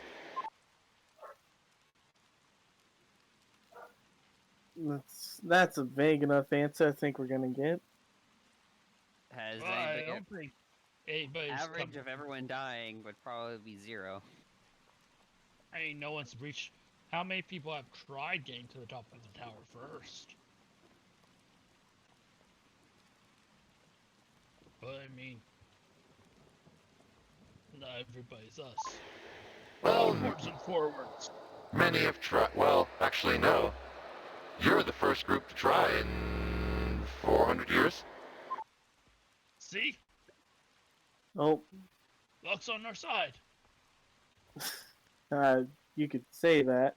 That's a vague enough answer I think we're gonna get. Has Well, I anybody don't think anybody's average come- of everyone dying would probably be 0. I mean, no one's reached. How many people have tried getting to the top of the tower first? But I mean, not everybody's us. Well, Onwards and forwards. many have tried. Well, actually, no. You're the first group to try in 400 years. See, Oh, luck's on our side. you could say that.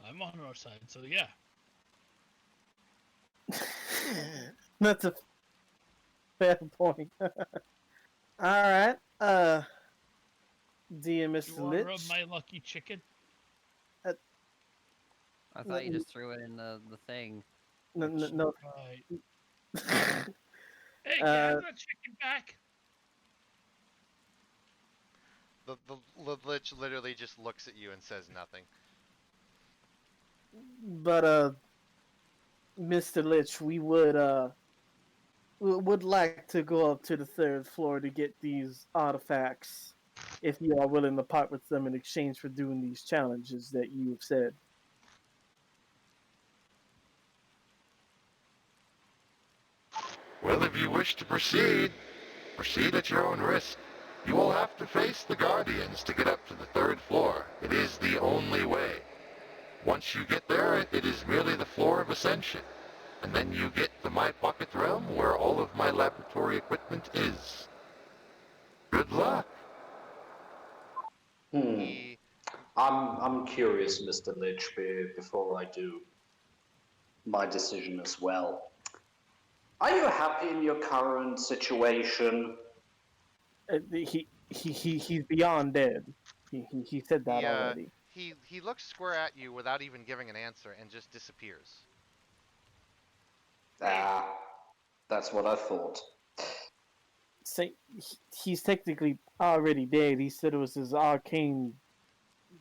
I'm on our side, so yeah. That's a fair point. Alright, dear You Mr. want to rub Lich. my lucky chicken? I thought you just threw it in the thing. No. Right. Hey, can I have that chicken back? The Lich literally just looks at you and says nothing. But Mr. Lich, we would like to go up to the 3rd floor to get these artifacts, if you are willing to part with them in exchange for doing these challenges that you have said. Well, if you wish to proceed, proceed at your own risk. You will have to face the Guardians to get up to the 3rd floor. It is the only way. Once you get there, it is merely the floor of ascension. And then you get to my pocket realm where all of my laboratory equipment is. Good luck. He I'm curious, Mr. Lich, before I do my decision as well. Are you happy in your current situation? He's beyond dead. He said that already. he looks square at you without even giving an answer and just disappears. Ah, that's what I thought. Say he's technically already dead. He said it was his arcane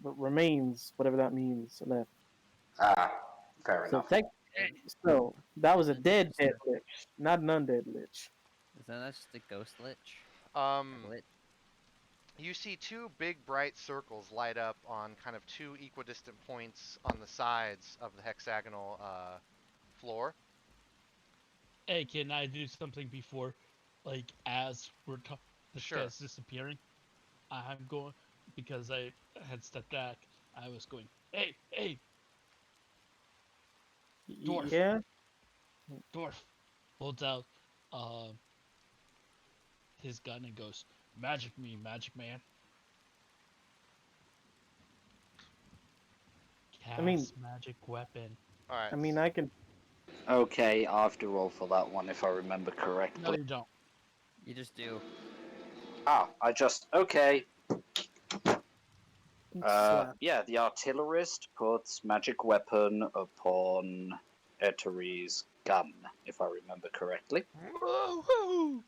remains, whatever that means, left. Ah, fair So, enough. so that was a dead Lich, not an undead Lich. Isn't that just a ghost lich? Lit. You see 2 big bright circles light up on kind of 2 equidistant points on the sides of the hexagonal floor. Hey, can I do something before, like, as this Sure. guy's disappearing? I'm going, because I had stepped back, I was going, hey, Dwarf. Yeah. Dwarf, holds out his gun and goes, magic me, magic man. Cast I mean- magic weapon. All right. I mean, I can. Okay, I have to roll for that one if I remember No, correctly. you don't. You just do. Okay. Slap. Yeah, the artillerist puts magic weapon upon Eteri's gun, if I remember correctly. Woohoo!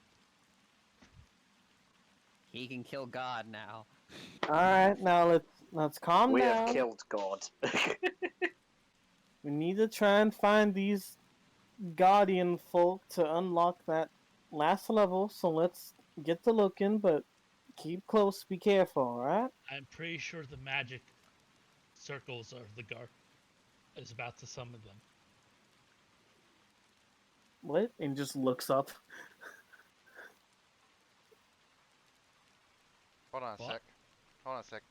He can kill God now. All right, now let's calm We down. have killed God. We need to try and find these Guardian folk to unlock that last level. So let's get to looking, but keep close. Be careful, all right? I'm pretty sure the magic circles are the guard is about to summon them. What? And just looks up. Hold on a What? sec. Hold on a sec.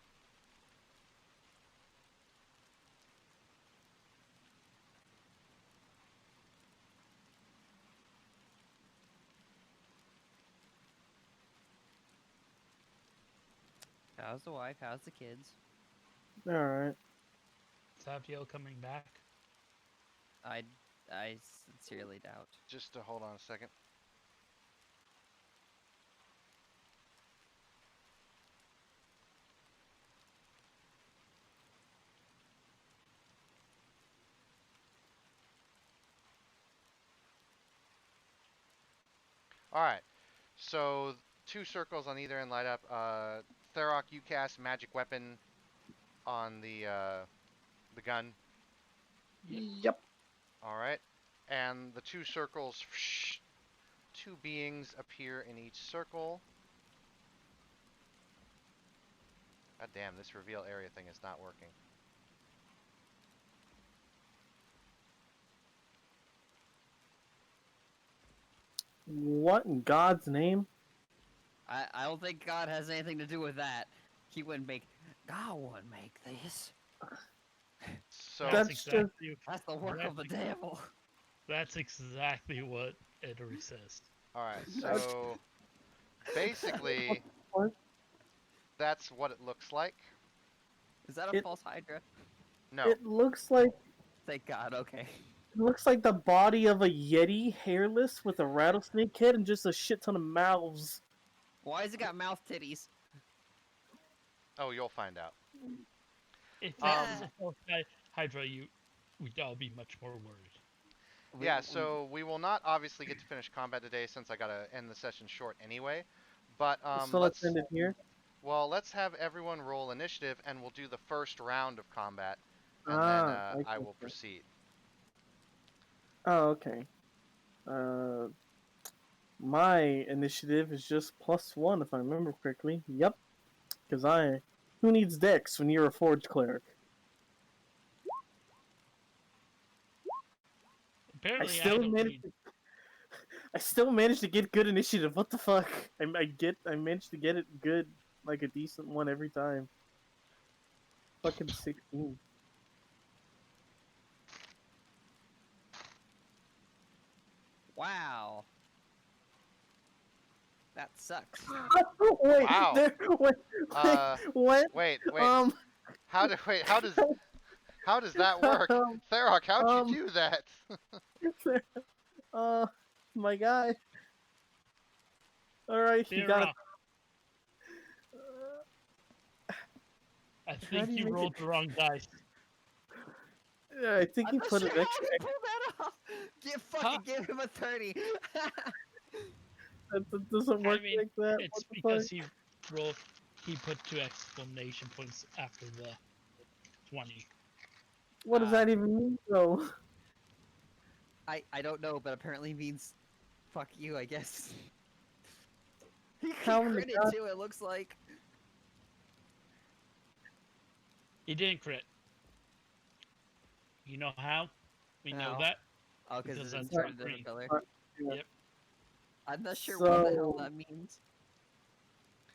How's the wife? How's the kids? All right. Savio coming back. I sincerely doubt. Just to hold on a second. All right. So 2 circles on either end light up. Tharok, you cast magic weapon on the gun. Yep. All right. And the 2 circles, 2 beings appear in each circle. God damn, this reveal area thing is not working. What in God's name? I don't think God has anything to do with that. He wouldn't make. God wouldn't make this. So That's exactly. That's the work of the devil. That's exactly what Edric says. all right. So basically, What? that's what it looks like. Is that a It- false Hydra? No. It looks like Thank God. Okay. the body of a Yeti, hairless, with a rattlesnake head and just a shit ton of mouths. Why has it got mouth titties? Oh, you'll find out. If that was Um, a false Hydra, we'd all be much more worried. Yeah, so we will not obviously get to finish combat today since I gotta end the session short anyway. But So let's end it here. let's have everyone roll initiative, and we'll do the first round of combat, and Ah, then I see. will proceed. Oh, okay. My initiative is just +1 if I remember correctly. Yep. Because who needs dex when you're a forge cleric? Apparently, I still don't managed need. I still managed to get good initiative. What the fuck? I managed to get it good, like a decent one every time. Fucking 16. Wow. That sucks. Wait, Wow. wait, Uh, what? Wait. How does that work? Tharok, how'd you do that? My guy. All right, you got it. I How think do you you make rolled it- the wrong dice. Yeah, I think I'm you not put sure an how extra. I pulled that off. Give him a 30. That doesn't work mean, like that. It's What the because fuck? he put 2 exclamation points after the 20. What does that even mean, though? I don't know, but apparently means fuck you, I guess. He How in the critted god- too, it looks like. He didn't crit. You know how? We know How? that. Oh, because Because it's that's inserted in green. the pillar. Yeah. Yep. I'm not sure what the hell So- that means.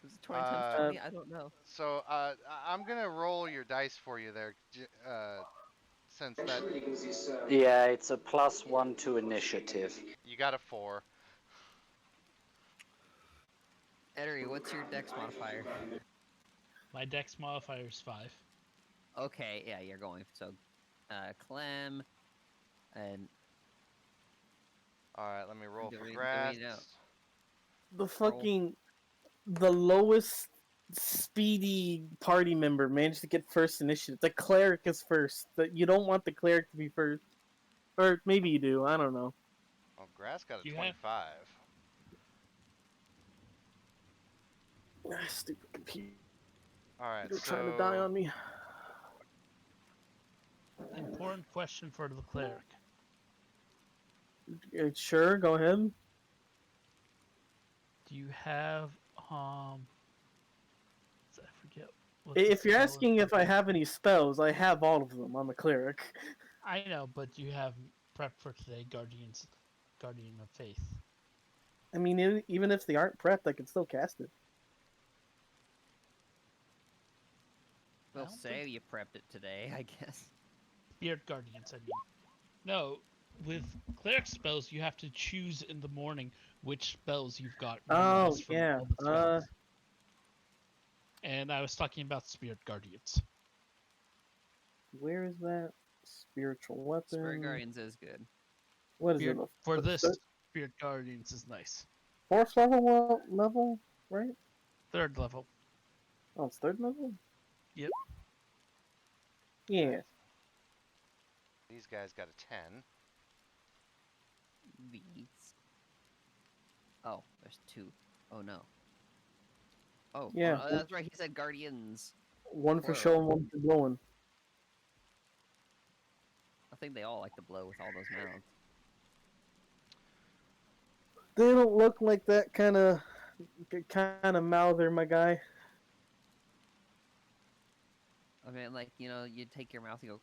Was it 20 times 20? I don't know. So I'm gonna roll your dice for you there, since that Yeah, it's a +1 to initiative. you got a 4. Eddie, what's your dex modifier? My dex modifier is 5. Okay, yeah, you're going. So, Clem, and All right, let me roll Do for we- do we grass. know? The lowest speedy party member managed to get first initiative. The cleric is first. You don't want the cleric to be first. Or maybe you do, I don't know. Oh, grass got a You have- 25. Stupid computer. All right, You're so trying to die on me. Important question for the cleric. Sure, go ahead. Do you have I forget. What the If you're spell asking is. if I have any spells, I have all of them. I'm a cleric. I know, but do you have prep for today, Guardian of Faith? I mean, even if they aren't prepped, I can still cast it. we'll don't say think- you prepped it today, I guess. Spirit Guardians, I mean. No, with cleric spells, you have to choose in the morning which spells you've got. Oh, memorized from yeah, all the spells. and I was talking about Spirit Guardians. Where is that? Spiritual weapon. Spirit Guardians is good. What is Spirit, it? for a this, third- Spirit Guardians is nice. Fourth level, right? 3rd level. Oh, it's third level? Yep. Yeah. These guys got a 10. These. Oh, there's 2. Oh no. Oh, Yeah. oh, that's right. He said Guardians. One for Whoa. showing, one for blowing. I think they all like to blow with all those mounts. They don't look like that kind of mouther, my guy. I mean, like, you know, you take your mouth and go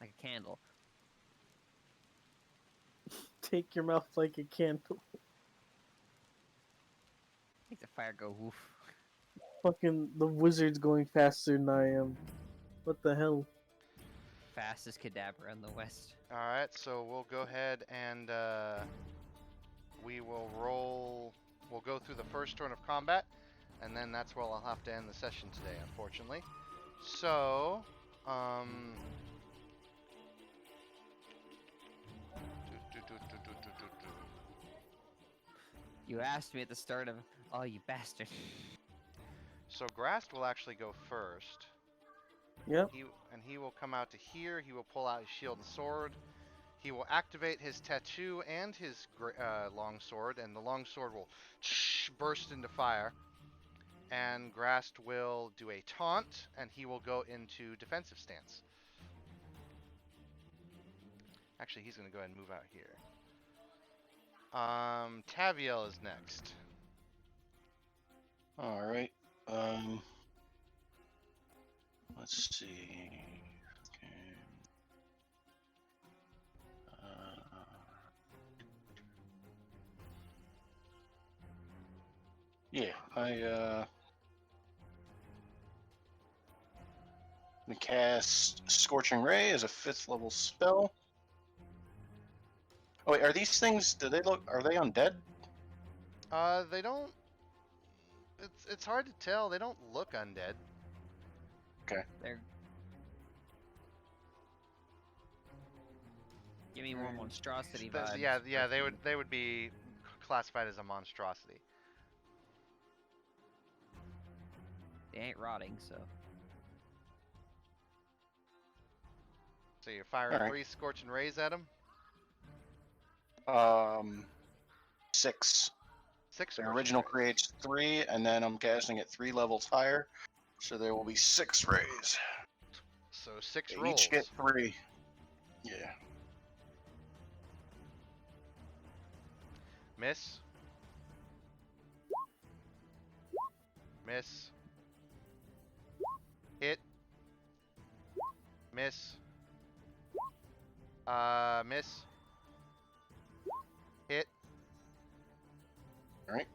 like a candle. Take your mouth like a candle. Make the fire go woof. Fucking the wizard's going faster than I am. What the hell? Fastest Kadabra in the West. Alright, so we'll go ahead and we will roll. We'll go through the first turn of combat, and then that's where I'll have to end the session today, unfortunately. So, You asked me at the start of, oh, you bastard. So Grast will actually go first. Yep. He will come out to here. He will pull out his shield and sword. He will activate his tattoo and his long sword, and the long sword will burst into fire. And Grast will do a taunt, and he will go into defensive stance. Actually, he's going to go ahead and move out here. Taviel is next. All right. Let's see. Okay. Yeah, I'm gonna cast Scorching Ray as a 5th level spell. Oh wait, are these things? Are they undead? They don't. It's hard to tell. They don't look undead. They're... Give me more monstrosity vibes. Yeah, they would be classified as a monstrosity. They ain't rotting, so... So you're firing Alright. 3 Scorching Rays at him? 6. 6 The Scorching original Rays. creates 3, and then I'm casting it 3 levels higher, so there will be 6 rays. So 6 They rolls. each get 3. Yeah. Miss. Miss. Hit. Miss. Miss. Hit. Alright.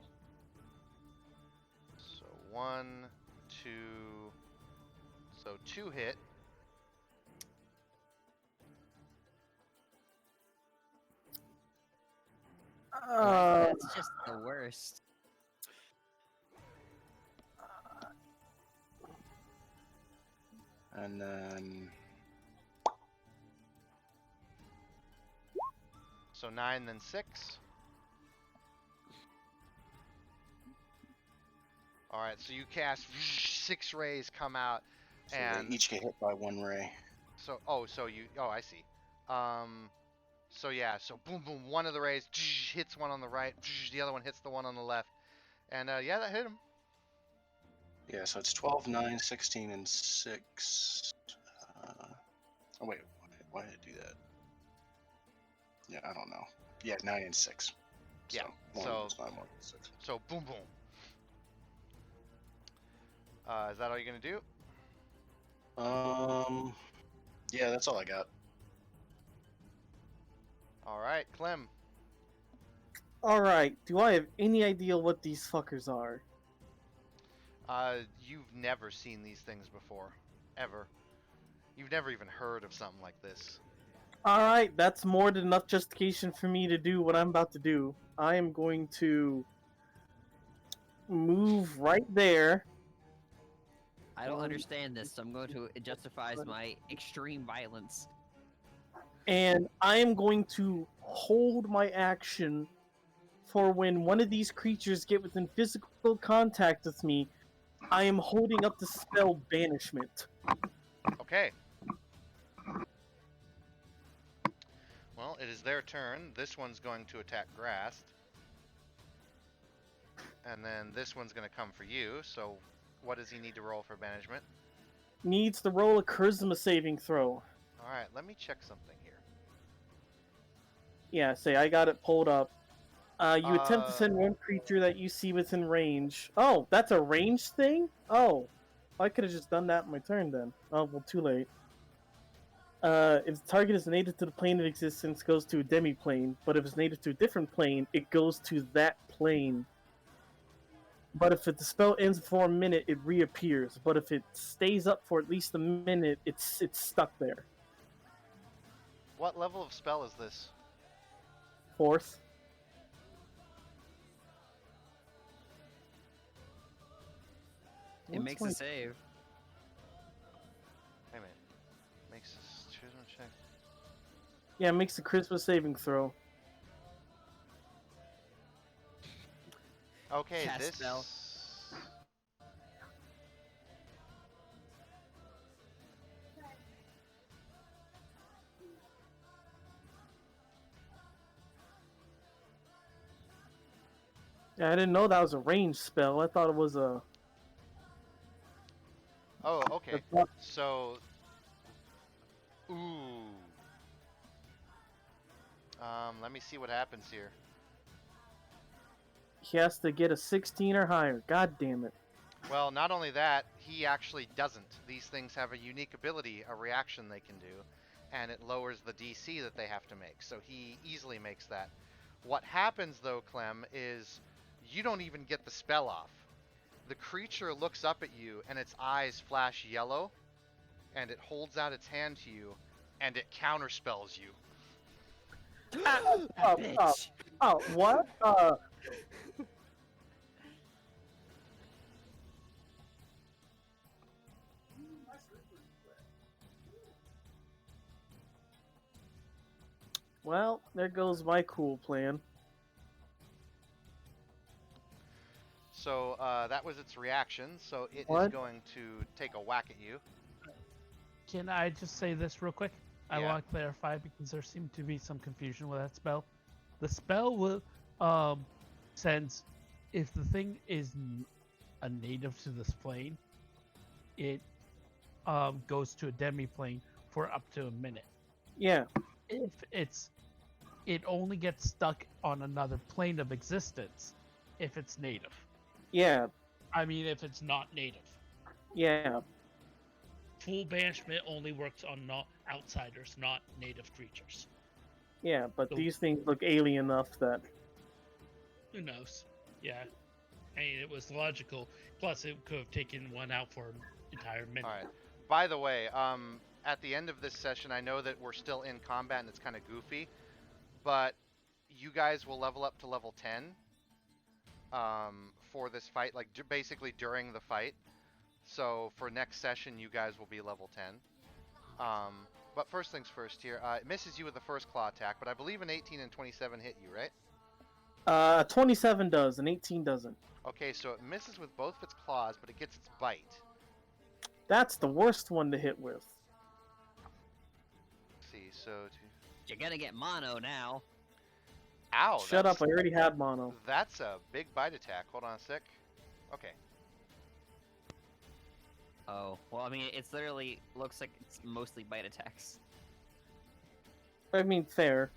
So 1, 2. So 2 hit. That's just the worst. And then So 9, then 6. Alright, so you cast 6 rays come out, so and they each get hit by 1 ray. so I see. So yeah, so boom boom, one of the rays hits one on the right, the other one hits the one on the left. And yeah, that hit him. Yeah, so it's 12, 9, 16, and 6. Oh wait, why did it do that? Yeah, I don't know. Yeah, 9 and 6. Yeah, So, so- 1 is 9, 1 is 6. So boom boom. Is that all you're gonna do? Yeah, that's all I got. Alright, Clem. Alright, do I have any idea what these fuckers are? You've never seen these things before. Ever. You've never even heard of something like this. Alright, that's more than enough justification for me to do what I'm about to do. I am going to move right there I don't understand this, so I'm going to justify my extreme violence. And I am going to hold my action for when one of these creatures get within physical contact with me. I am holding up the spell Banishment. Okay. Well, it is their turn. This one's going to attack Grast. And then this one's going to come for you. So what does he need to roll for banishment? Needs to roll a charisma saving throw. Alright, let me check something here. Yeah, say I got it pulled up. You attempt to send one creature that you see within range. Oh, that's a range thing? Oh. I could have just done that in my turn then. Oh, well, too late. If the target is native to the plane of existence, it goes to a demi-plane. But if it's native to a different plane, it goes to that plane. But if the spell ends for a minute, it reappears. But if it stays up for at least a minute, it's stuck there. What level of spell is this? 4th. It makes a save. Wait a minute. Makes us choose one check. Yeah, it makes a charisma saving throw. Okay, Cast this. spell. Yeah, I didn't know that was a ranged spell. I thought it was a... Oh, okay. a- So. Ooh. Let me see what happens here. He has to get a 16 or higher. God damn it. Well, not only that, he actually doesn't. These things have a unique ability, a reaction they can do, and it lowers the DC that they have to make. So he easily makes that. What happens though, Clem, is you don't even get the spell off. The creature looks up at you and its eyes flash yellow, and it holds out its hand to you, and it counterspells you. Bitch. Oh, what? Well, there goes my cool plan. So that was its reaction. So it is What? going to take a whack at you. Can I just say this real quick? I Yeah. want to clarify because there seemed to be some confusion with that spell. The spell will, since if the thing is a native to this plane, it goes to a demi-plane for up to a minute. Yeah, If it only gets stuck on another plane of existence if it's native. yeah, I mean, if it's not native. yeah. Full banishment only works on not outsiders, not native creatures. Yeah, but So- these things look alien enough that... Who knows? Yeah. I mean, it was logical. Plus, it could have taken one out for an entire minute. All right. By the way, at the end of this session, I know that we're still in combat and it's kind of goofy, but you guys will level up to level 10 for this fight, like basically during the fight. So for next session, you guys will be level 10. But first things first here, it misses you with the first claw attack, but I believe an 18 and 27 hit you, right? 27 does, and 18 doesn't. Okay, so it misses with both of its claws, but it gets its bite. That's the worst one to hit with. Let's see, so... You're gonna get mono now. Ow! Shut up, I already had mono. That's a big bite attack. Hold on a sec. Okay. Oh, well, I mean, it's literally looks like it's mostly bite attacks. I mean, fair.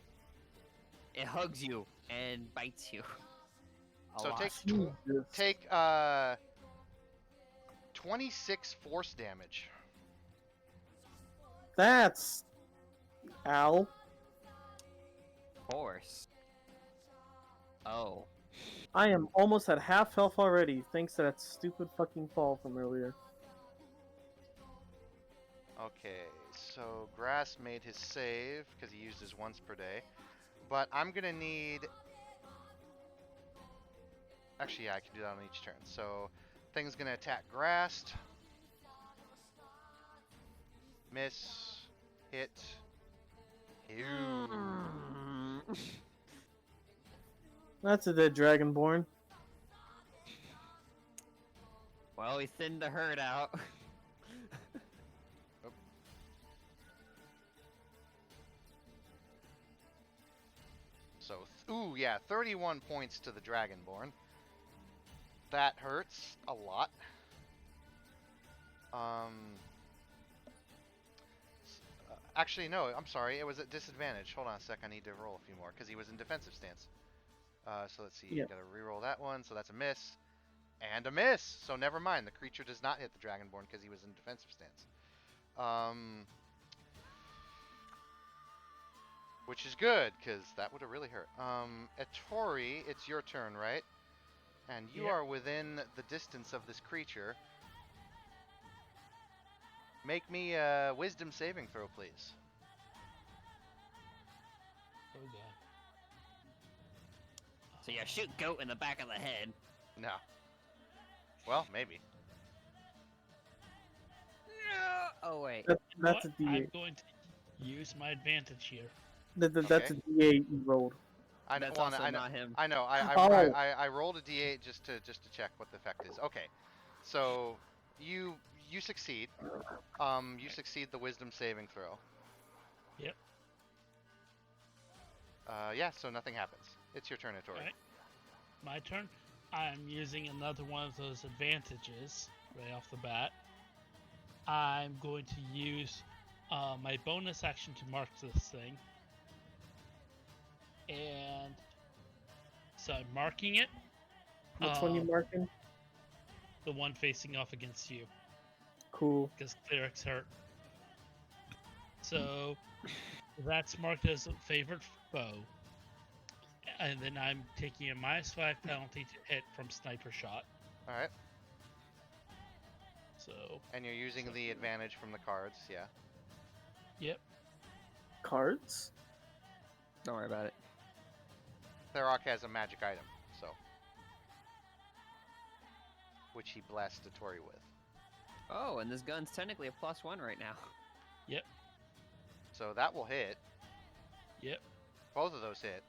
It hugs you and bites you. A So lot. take 26 force damage. That's... Ow. Force. Oh. I am almost at half health already, thanks to that stupid fucking fall from earlier. Okay, so Grass made his save because he used his once per day. But I'm gonna need... Actually, yeah, I can do that on each turn. So, thing's gonna attack Grass. Miss. Hit. Ew. That's a dead dragonborn. Well, we thinned the herd out. So, ooh, yeah, 31 points to the Dragonborn. That hurts a lot. Actually, no, I'm sorry. It was at disadvantage. Hold on a sec. I need to roll a few more because he was in defensive stance. So let's see. Yeah. Gotta reroll that one. So that's a miss. And a miss! So never mind. The creature does not hit the Dragonborn because he was in defensive stance. Which is good, because that would have really hurt. Etori, it's your turn, right? And you Yep. are within the distance of this creature. Make me a wisdom saving throw, please. Oh god. So you shoot goat in the back of the head. No. Well, maybe. No. Oh wait. That's a What? I'm D8. going to use my advantage here. That's Okay. a D8 you rolled. I know. That's Well, also I know. not him. I know. Oh. I rolled a d8 just to check what the effect is. Okay. So you succeed. You succeed the wisdom saving throw. Yep. Yeah. So nothing happens. It's your turn, Etori. Alright. My turn. I'm using another one of those advantages right off the bat. I'm going to use my bonus action to mark this thing. And so I'm marking it. Which one you marking? The one facing off against you, Cool. because cleric's hurt. So that's marked as a favored foe. And then I'm taking a -5 penalty to hit from sniper shot. All right. So, And you're using the advantage from the cards. Yeah. yep. Cards? Don't worry about it. Tharok has a magic item, so which he blessed Etori with. Oh, and this gun's technically a +1 right now. So that will hit. Yep. Both of those hit.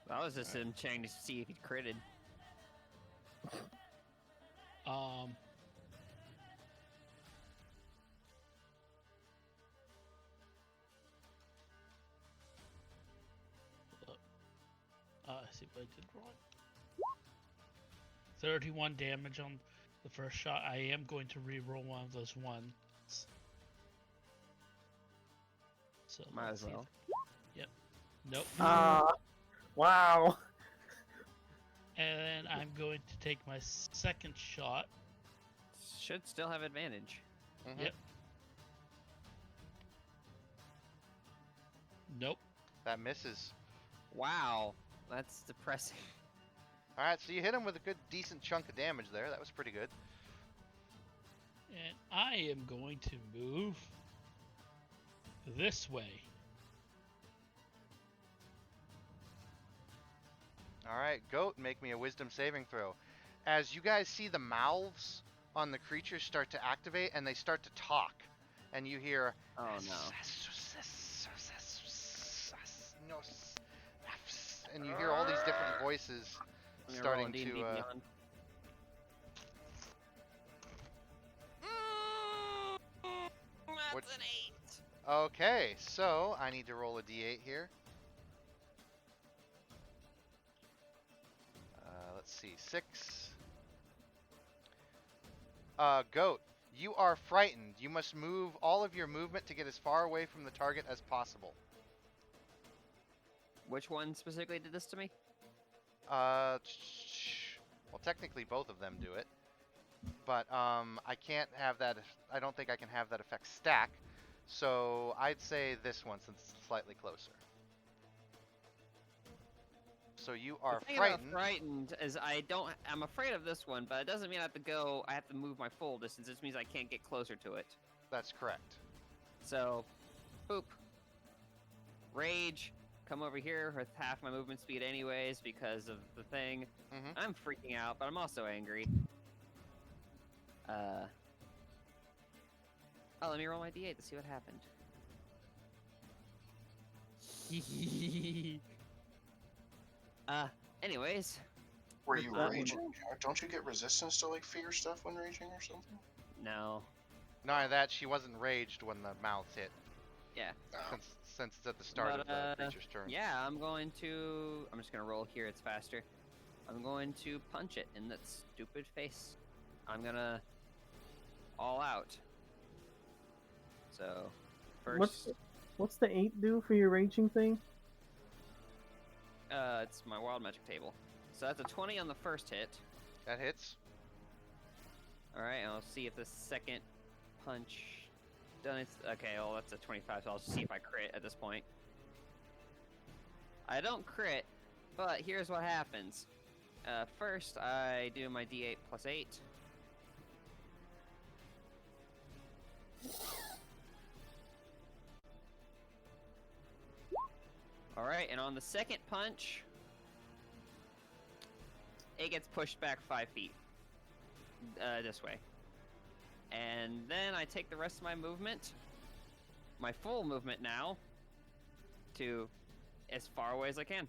I was just him checking to see if he critted. See if I did wrong. 31 damage on the first shot. I am going to re-roll one of those ones. So Might let's as see if- well. Nope. Wow. And then I'm going to take my second shot. Should still have advantage. Mhm. Yep. Nope. That misses. Wow, that's depressing. All right. So you hit him with a good, decent chunk of damage there. That was pretty good. And I am going to move this way. All right, Goat, make me a wisdom saving throw. As you guys see the mouths on the creatures start to activate and they start to talk, and you hear, Oh no. and you hear all these different voices I'm gonna starting roll a D&D to. Beyond. What- That's an 8. Okay, so I need to roll a d8 here. Let's see, 6. Goat, you are frightened. You must move all of your movement to get as far away from the target as possible. Which one specifically did this to me? Well, technically both of them do it, but I can't have that. I don't think I can have that effect stack. So I'd say this one since it's slightly closer. So you are The thing frightened. about frightened is I'm afraid of this one, but it doesn't mean I have to move my full distance. It just means I can't get closer to it. That's correct. So, boop. Rage. Come over here with half my movement speed anyways because of the thing. Mhm. I'm freaking out, but I'm also angry. Oh, let me roll my d8 to see what happened. Anyways. Were you that one? raging? Don't you get resistance to like fear stuff when raging or something? No. Not only that, she wasn't raged when the mouths hit, Yeah. No. since it's at the start But, of the creature's turn. Yeah, I'm just gonna roll here, it's faster. I'm going to punch it in that stupid face. I'm gonna all out. So, first, What's the 8 do for your raging thing? it's my wild magic table. So that's a 20 on the first hit. That hits. Alright, and I'll see if the second punch done. Okay, well, that's a 25, so I'll see if I crit at this point. I don't crit, but here's what happens. First, I do my d8 plus 8. Alright, and on the second punch, it gets pushed back 5 feet. This way. And then I take the rest of my movement, my full movement now, to as far away as I can.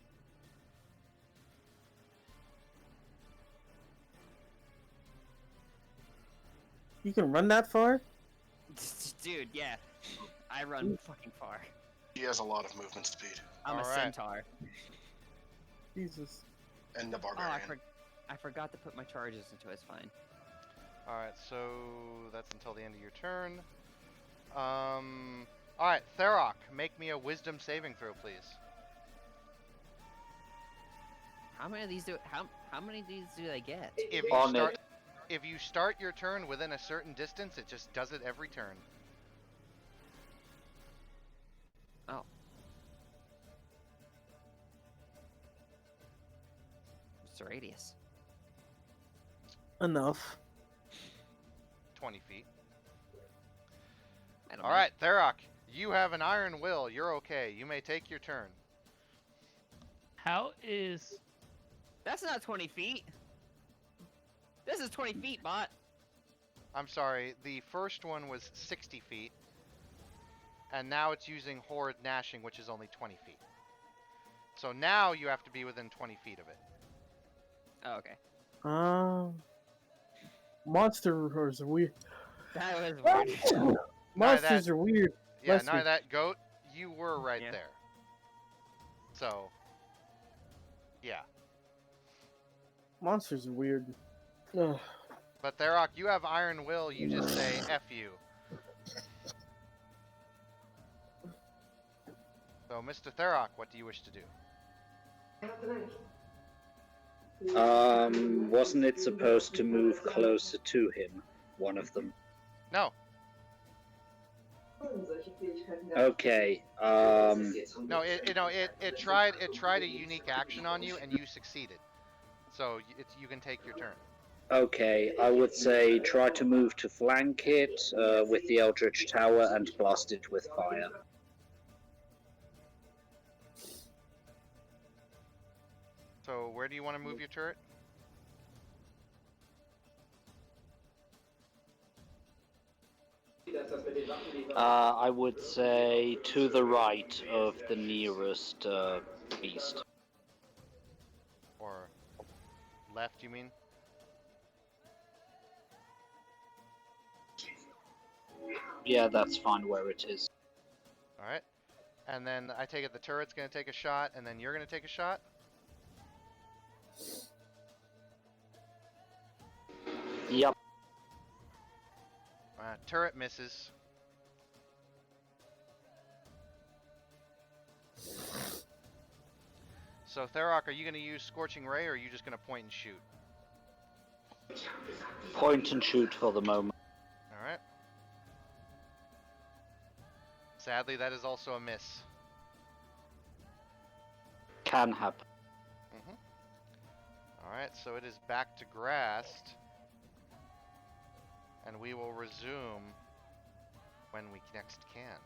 You can run that far? Dude, yeah. I run fucking far. He has a lot of movement speed. I'm a Alright. centaur. Jesus. And the Oh, barbarian. I forgot to put my charges into it. It's fine. Alright, so that's until the end of your turn. Alright, Tharok, make me a wisdom saving throw, please. How many of these do they get? If you On start it. if you start your turn within a certain distance, it just does it every turn. Oh. What's the radius? Enough. 20 feet. I don't know. Alright, Tharok, you have an iron will. You're okay. You may take your turn. How is That's not 20 feet. This is 20 feet, bot. I'm sorry, the first one was 60 feet. And now it's using Horde Gnashing, which is only 20 feet. So now you have to be within 20 feet of it. Oh, okay. Monsters are weird. That was weird. Monsters are weird. Yeah, Bless none you. of that, Goat. You were right Yeah. there. So, yeah. Monsters are weird. Ugh. But Tharok, you have Iron Will. You just say F you. So, Mr. Tharok, what do you wish to do? Wasn't it supposed to move closer to him? One of them. No. Okay. No, it tried a unique action on you, and you succeeded. So you can take your turn. Okay, I would say try to move to flank it with the Eldritch Tower and blast it with fire. So where do you want to move your turret? I would say to the right of the nearest beast. Or left, you mean? Yeah, that's fine where it is. Alright. And then I take it the turret's going to take a shot, and then you're going to take a shot? Yep. Turret misses. So Tharok, are you going to use Scorching Ray, or are you just going to point and shoot? Point and shoot for the moment. Alright. Sadly, that is also a miss. Can happen. Alright, so it is back to Grast. And we will resume when we next can.